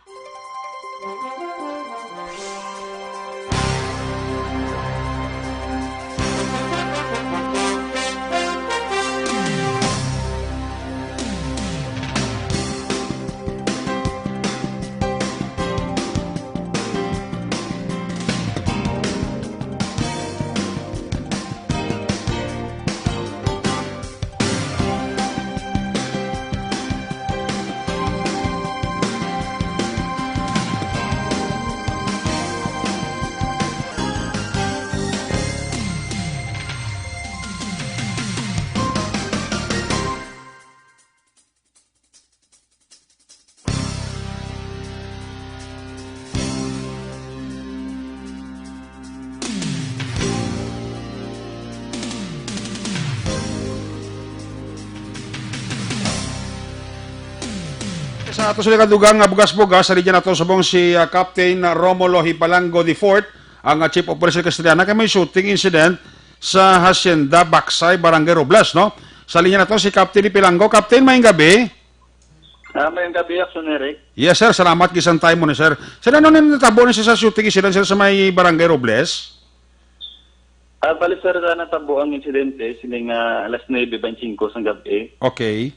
Sa ato sila kadugang nga bugas-bugas, sa region nato subong si Captain Romulo Hipalango IV, ang Chief Operation Castellana, kay may shooting incident sa Hacienda Baksay, Barangay Robles, no? Sa linya nato si Captain Hipalango. Captain, mayong gabi. Mayong gabi, Action Eric. Yes, sir. Salamat kisang time mo ni sir. Sir, ano nang natabo na siya sa shooting incident sir, sa may Barangay Robles? Bali, sir, natabo ang insidente sining alas 9:25 sa gabi. Okay.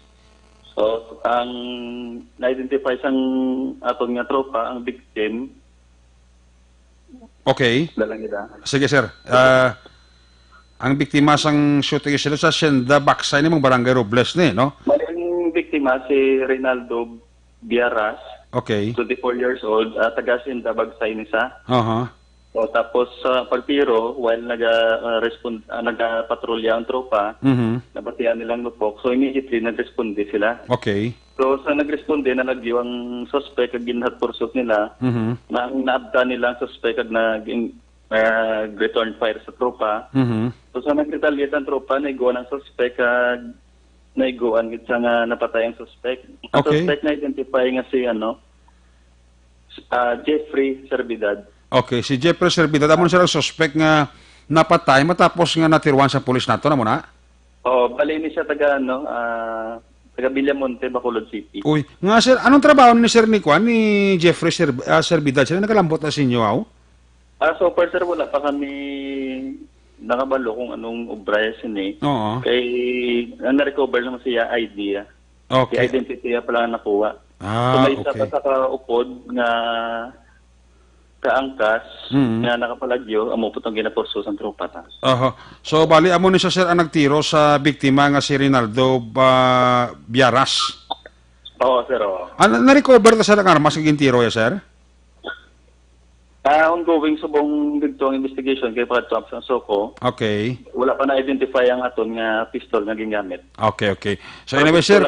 So, ang na-identify sang aton nga tropa, ang victim. Okay. Dalang ida. Sige, sir. Ang biktima sang shooting incident sa Hacienda Baksay ni mong Barangay Robles ni, no? Bali, ang biktima si Reynaldo Biaras. Okay. 24 years old, taga Hacienda Bagsay ni sa. O tapos sa pagtiro, while nagapatrolya ang tropa, nabatian nilang lupok. So immediately nagresponde sila. Okay. So sa nagresponde na nagyo ang suspect kag ginhat pursuit nila, na naabda nila ang suspect kag return fire sa tropa. So sa nag-retaliate ang tropa, naiguan ang suspect kag naiguan gid sa nga napatay ang suspect. Ang suspect na identify nga si Jeffrey Servidad. Okay, si Jeffrey Servidad, amon siya ang suspect nga napatay matapos nga natirwan sa pulis nato na muna? Bali ni siya taga Villamonte, Bacolod City. Uy, nga sir, anong trabaho ni Sir Nikwan ni Jeffrey Servidad? Sila nakalambot na sa inyo, aw? So far, sir, wala pa kami nakabalo kung anong obra sin Oo. Kay na-recover naman siya ID. Okay. Kaya identity pa lang nakuha. So may isa pa sa kaupod nga kaangkas na nakapalagyo, amo po itong ginapurso sa tropa ta. So, bali, amo ni siya, sir, ang nagtiro sa biktima nga si Reynaldo Biaras. Oo, sir, oo. Na-recover na siya ng armas ng tiro, ya, sir? Ongoing subong dito ang investigation kay Pagkatap sa Soko. Okay. Wala pa na-identify ang aton nga pistol nga gingamit. Okay. So, anyway, sir,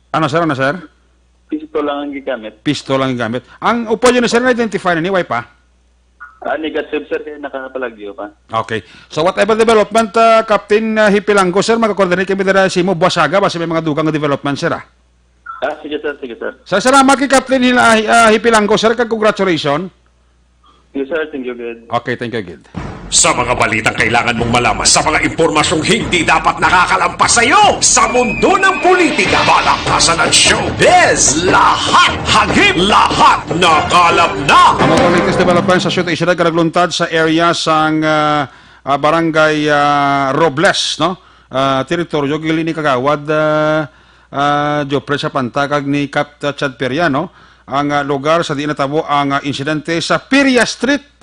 ano, sir? Pistol lang ang gigamit. Pistol lang gigamit. Ang upo yun na, sir, na-identify na ni Way pa? Negative, sir, kaya nakapalagyo pa. Okay. So, whatever development, Captain Hipilango, sir, magkakoordinate kami dara si mo Buwasaga, basta may mga dugang development, sir, Sige, sir. Sir, salamat kay Captain Hipilango, sir, congratulations. Yes, sir. Thank you, good. Okay, thank you, good. Sa mga balitang kailangan mong malaman, sa mga impormasyong hindi dapat nakakalampas sa iyo, sa mundo ng politika, balakasan ng showbiz, lahat hagip, lahat nakalap na. Ang mga latest developments sa Siyudad Isidad karagluntad sa area sang barangay Robles, no? Teritoryo gilini kagawad Jopre sa pantagag ni Cap Chad Periano, ang lugar sa di natabo ang insidente sa Piria Street,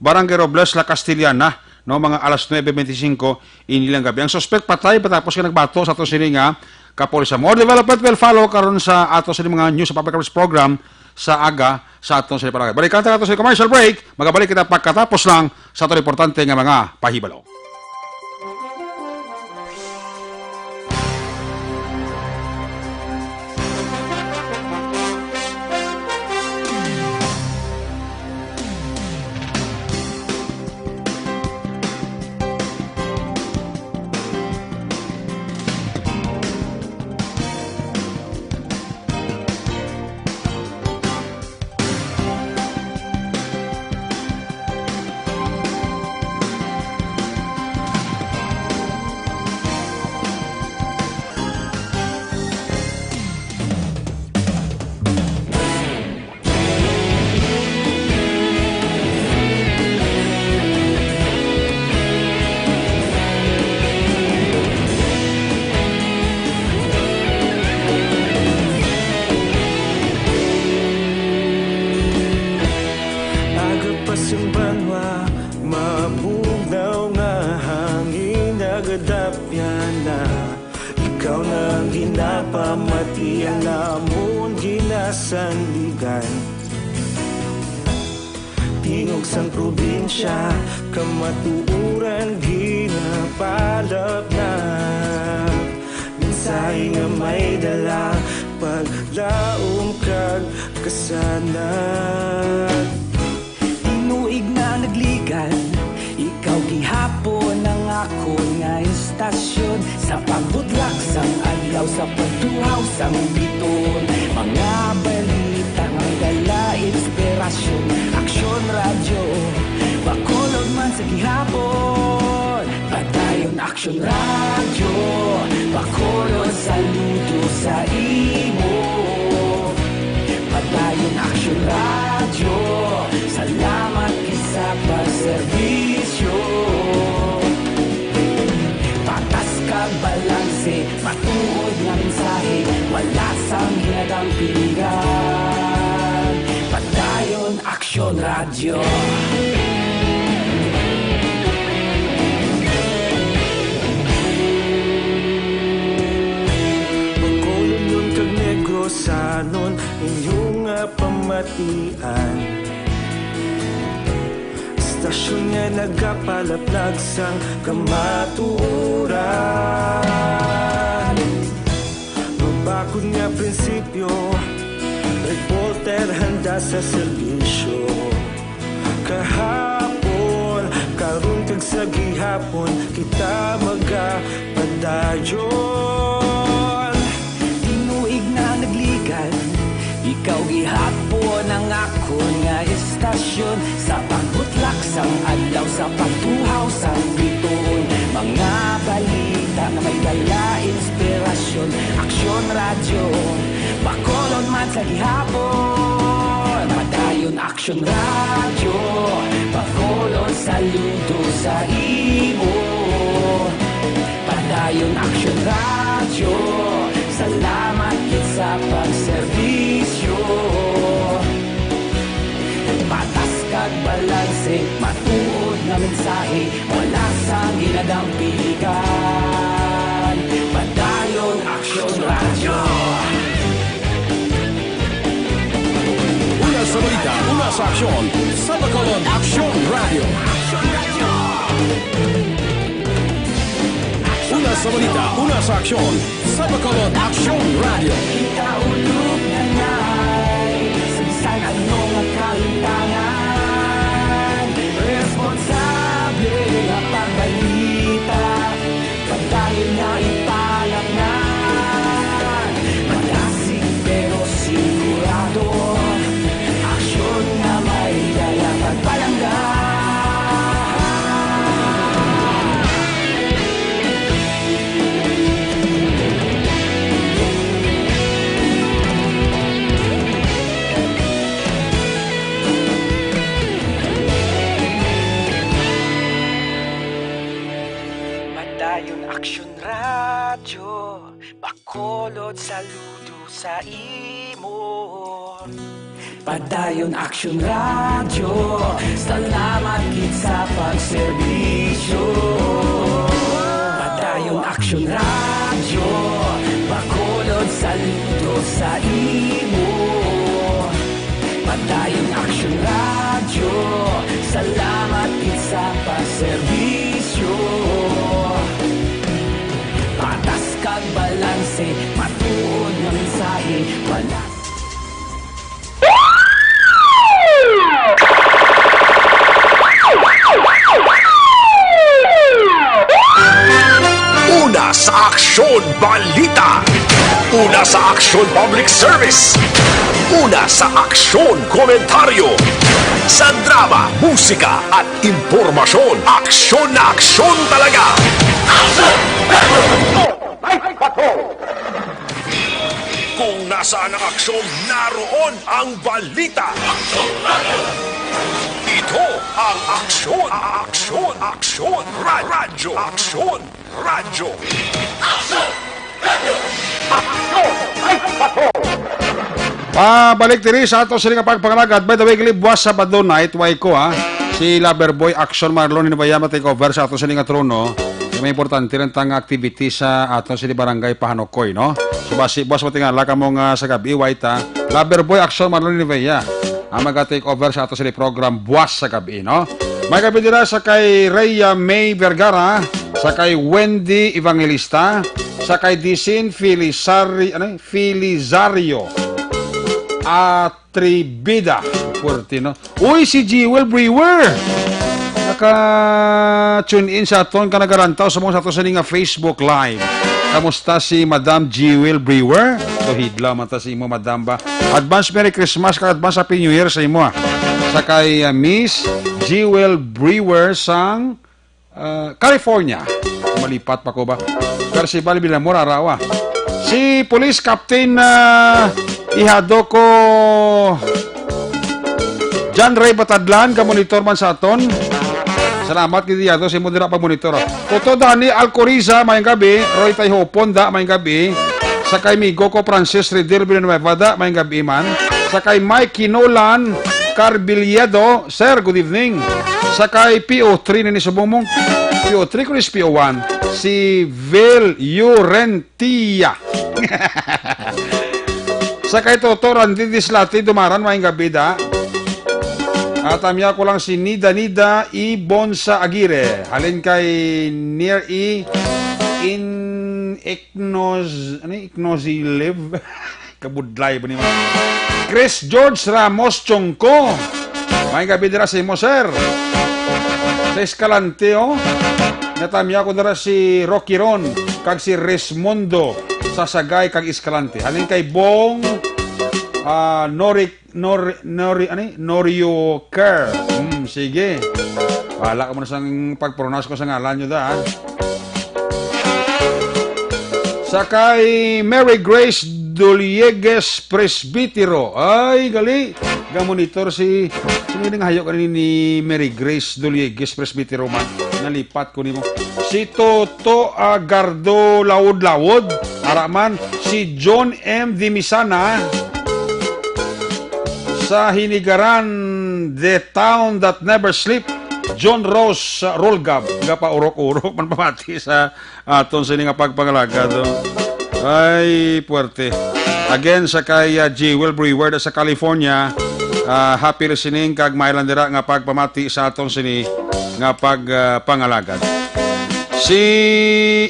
Barangay Robles, La Castillana, no, mga alas 9:25 inilang gabi. Ang suspect patay patapos ka nagbato sa ato sini nga kapolisa. More development will follow karon sa ato sini mga news sa public service program sa aga sa ato sini palagay. Balikan ta ato sa commercial break. Magabalik kita pagkatapos lang sa ato importante nga mga pahibalo. Tingog sang probinsya, kamatuuran ginapalap na. Minsay nga may dala, paglaom kag kasanat. Tinuig na nagligan, ikaw gihapon ang ako nga istasyon. Sa pagbutlak sang adlaw, sa pagtuhaw sang biton. Mga balita nga dala, inspirasyon, aksyon radyo, bakulog man sa gihapon. Padayon aksyon radyo, bakulog saludo sa imo. Padayon aksyon radyo, salamat isa pagserbisyo. Patas kag balanse, matuod nga mensahe, wala sang hinagang pilihan. Padayon aksyon radyo. Magkulong yun kag negrosanon, inyong pamatian. Istasyon nga nagapalaplag sang kamatuuran. Mabakod nga prinsipyo, reporter handa sa serbisyo. Kahapon, karon kag sa gihapon, kita magapadayon. Tinuig na nagligan, ikaw gihapon ang ako nga istasyon. Sa pagbutlak sang adlaw, sa pagtuhaw sang biton. Mga balita na may dala, inspirasyon, aksyon radyo, bakolon man sa gihapon. Padayon aksyon radyo, bakolon saludo sa imo. Padayon aksyon radyo, salamat sa pagserbisyo. Patas kag balanse, matuod nga mensahe, wala sang hinagang pilihan. Padayon aksyon radyo. Una sa balita, una sa aksyon, sa Bacolod Aksyon Radio. Una sa balita, una sa aksyon, sa Bacolod Aksyon Radio. Ikaulog na ngay, sa bisan anong kalintangan. Responsable nga pagbalita, pagdayon na ipalak na. Malasig pero sigurado, aksyon na may dala pagpalanggan. bakolod saludo sa imo. Padayon Action Radio, salamat gid sa pagserbisyo. Padayon Action Radio, bakolod saludo sa imo. Padayon Action Radio, salamat gid sa pagserbisyo. Patas kag balanse, matuod nga mensahe, wala. Una sa Aksyon Balita. Una sa Aksyon Public Service. Una sa Aksyon Komentaryo. Sa drama, musika at impormasyon. Aksyon na aksyon talaga. Kung nasaan ang aksyon, naroon ang balita. Ito ang aksyon, aksyon, aksyon, radyo, aksyon, radyo. Pabalik diri sa ato sila pagpangalagad. By the way, buwas Sabado night, way ko ha. Si Loverboy Action Marlon ni Bayama take over sa ato sila trono. May importante rin tang activity sa ato sila barangay Pahanokoy, no? So buwas matingala ka mong sa gabi, way ta. Loverboy Action Marlon ni Bayama. Ang mag-take over sa ato sila program buwas sa gabi, no? May gabi dira sa kay Rhea May Vergara, sa kay Wendy Evangelista, sa kay Disin Filizario Atribida. Puerto, no? Uy, si Jewel Brewer! Naka-tune in sa aton kanagarantaw sa mga sa ato sa nga Facebook Live. Kamusta si Madam Jewel Brewer? Tuhidla man ta si imo, Madam ba? Advance Merry Christmas ka, advance Happy New Year sa imo. Sa kay Miss Jewel Brewer sang California. Malipat pa ko ba? Percival Villamor arawa. Si Police Captain Ihadoko John Ray Batadlan, ka-monitor man sa aton. Salamat kiti yato si mo dira pag-monitor. Toto Dani Alcoriza mayang gabi, Roy Tayho Ponda mayang gabi, sakay Migo ko Francis Redir Villanueva da mayang gabi man, sakay Mike Kinolan Carbiliedo, sir, good evening. Sakay PO3 ni subong mong PO3 ko is PO1, si Vel Urentia. Sakay Toto Randidis Lati Dumaran mayang gabi da. At amya ko lang si Nida Ibonsa Aguirre. Halin kay Near in Ignozilev. Kabudlay ba ni mo? Chris George Ramos Chongko. May gabi dira sa imo, sir. Sa Escalante, oh. Natamya ko dira si Rocky Ron kag si Resmondo sa Sagay kag Escalante. Halin kay Bong Norio Kerr. Sige. Wala ka muna sang pag-pronounce ko sa ngalan nyo da. Sakay Mary Grace Doliegues Presbitero. Ay, gali. Gamonitor si nga hayok kanini ni Mary Grace Doliegues Presbitero man. Nalipat ko ni mo. Si Toto Agardo Laud-Laud. Araman. Si John M. Dimisana. Sa Hinigaran, The Town That Never Sleep, John Rose Rolgab, nga pa urok-urok man pamati sa aton sa nga pagpangalaga do. Ay, puwerte. Again sa kay Jewel Brewer sa California, happy listening kag mailandera nga pagpamati sa aton sini nga pagpangalaga. Si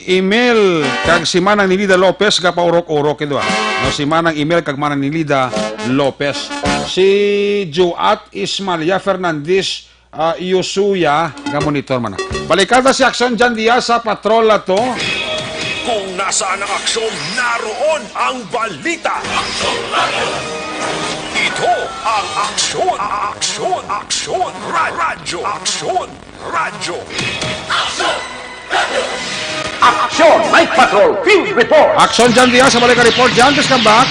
Emil kag si Manang Nilida Lopez nga pa urok-urok ito. No, si Manang Emil kag Manang Nilida Lopez. Si Joat Ismalia Fernandez Yosuya nga monitor man. Balikada si Aksyon Jan Diaz sa patrol to. Kung nasaan ang aksyon, naroon ang balita. Ito ang aksyon, aksyon, aksyon, radyo, aksyon, radyo. Aksyon! Night Patrol! Field Report! Aksyon Jan Diaz sa balika report. Jan, just come back.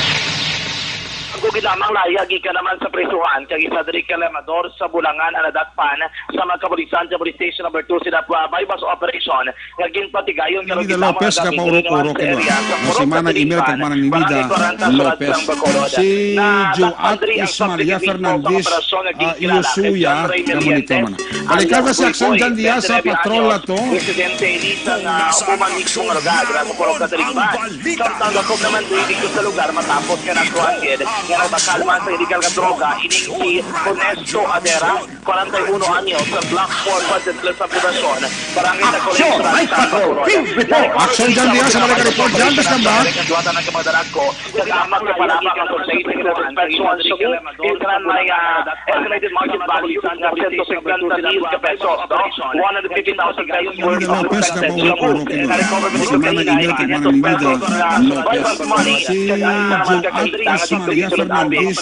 lamang layagi ka naman sa presuhan kag isa diri ka lemador sa Bulangan anadatpan sa magkapulisan sa Police Station number 2 sila bypass operation ngaging patigayon karon Nida Lopez ka paurok-urok ko. Si Manang Emil kag Manang Nimida Lopez. Si Joat Ismaria Fernandez Iyosuya na monitor man. Balikada si Akson Jan Diaz sa patrol na to. Presidente Elisa na umanik sa mga lugar na mapurok ka tarigban. Samtang gakop naman dito sa lugar matapos ka na kuhangid nga nagbakalman sa illegal ka droga ining si Honesto Adera 41 anyos sa Block 4 Budget Plus sa Poblasyon barangay na Akson Jan Diaz sa Balikada Report Jan Tasamba. Katuwatan ng kamadalag ko nag-amak na palamak ang konseito ng inspection so ilkan may estimated market value ng 150,000 pesos 150,000 pesos worth of Lopez ka paurok-urok ko. Si Manang Emil kag Manang Nimida Lopez. Si Joat Ismaria Fernandez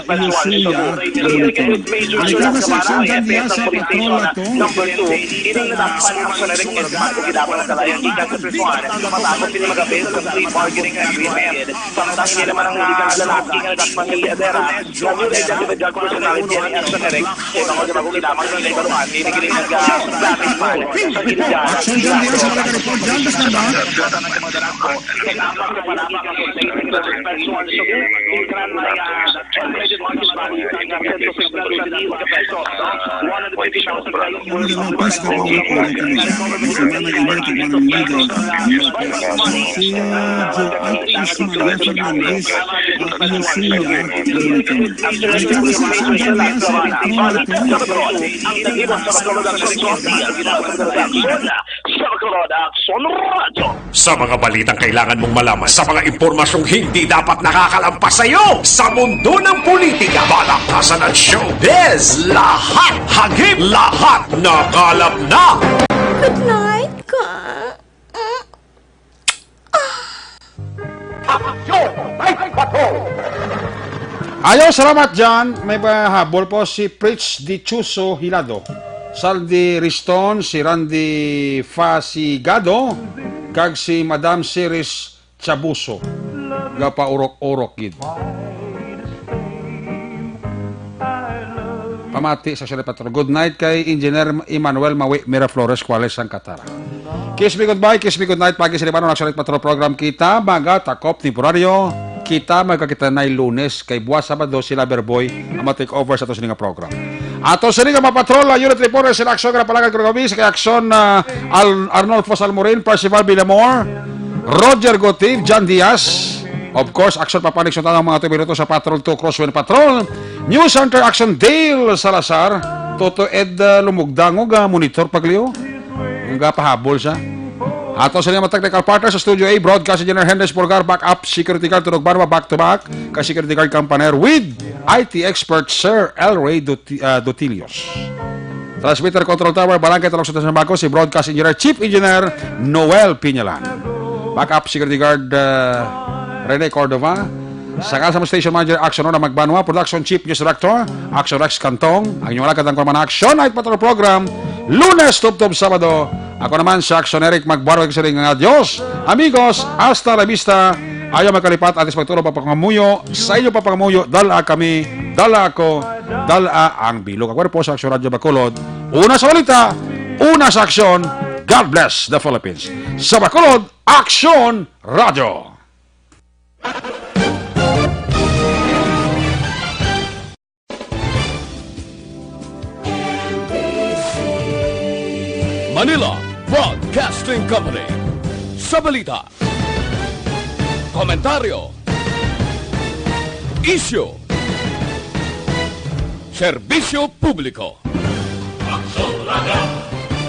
Iyosuya na monitor man. Balikada si Akson Jan Diaz sa patrol na to. Number 2, ilang natapan ang sa narinig na gilaban ng kalayang ikan sa presuhan matapos sila magabit sa free bargaining agreement. Samtang hindi naman ang lalaki nga nagtakpan ng Adera na new identified drug personality and action na rin sa mga gabagong ilamang ng Lebaruan hinigiling nag-traffic man sa Ginja. Akson Jan Diaz sa Balikada Report Jan Tasamba. Katuwatan ng kamadalag ko nag-amak na palamak ang konseito ng inspection so ilkan may estimated market value ng 150,000 pesos 150,000 pesos worth Nida of Lopez ka paurok-urok ko. Si Manang Emil kag Manang Nimida Lopez. Si Joat Ismaria Fernandez Iyosuya na monitor man. Balikada si Akson Jan Diaz sa patrol na to. Sa mga balitang kailangan mong malaman, sa mga impormasyong hindi dapat nakakalampas sa iyo, sa mundo ng politika, balakasan at showbiz, lahat hagip, lahat nakalap na. Good night, ka. Ayaw, salamat dyan. May habol po si Pritz Di Chuso Hilado, Saldi Riston, si Randy Fasigado, kag si Madam Siris Chabuso. Gapa urok-urok gid. Pamati sa Siyempre Patrol. Good night kay Engineer Emmanuel Mawi Miraflores, Cuales, San Catara. Kiss me goodbye, kiss me good night. Pagi sa Libanong Siyempre Patrol program kita, maga, takop, temporaryo. Kita magkakita na Lunes kay buwas Sabado sila Berboy ang ma-take over sa to sininga program. Ato sa nga mapatrol unit reporter sila Aksyon nga palagad Grogamis kay Aksyon Arnolfo Salmorin, Percival Villamor, Roger Gotiv, John Diaz. Of course, Aksyon papanik sa tanong mga 2 minuto sa Patrol 2 Crosswind Patrol. News Center Aksyon Dale Salazar, Toto Ed Lumugdangog, monitor pagliyo. Ang pahabol siya. Ato sa mga technical partner sa Studio A, Broadcast Engineer Hendes Pulgar, Backup Security Guard Tunog Barba, back to back, ka Security Guard Campaner with IT expert Sir El Ray Dotilios. Transmitter Control Tower, Barangay Talong sa Baco, si Broadcast Engineer Chief Engineer Noel Piñalan. Backup Security Guard Rene Cordova. Sa kasama Station Manager Action na Magbanwa, Production Chief News Director Action Rex Cantong, ang inyong alakad ang Kumaman Action Night Patrol Program, Lunes, Tub-Tub, Sabado. Ako naman si Action Eric Magbarwag sa ring ng adios. Amigos, hasta la vista. Ayaw magkalipat atis pagtulong papangamuyo. Sa inyo papangamuyo, dala kami, dala ako, dala ang bilog. Ako po sa Action Radio Bacolod. Una sa balita, una sa aksyon. God bless the Philippines. Sa Bacolod, Action Radio. Manila Broadcasting Company. Sa balita, komentaryo, issue, serbisyo publiko. Aksyon Radio.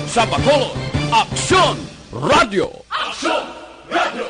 Sa Bacolod, Aksyon Radio. Aksyon Radio.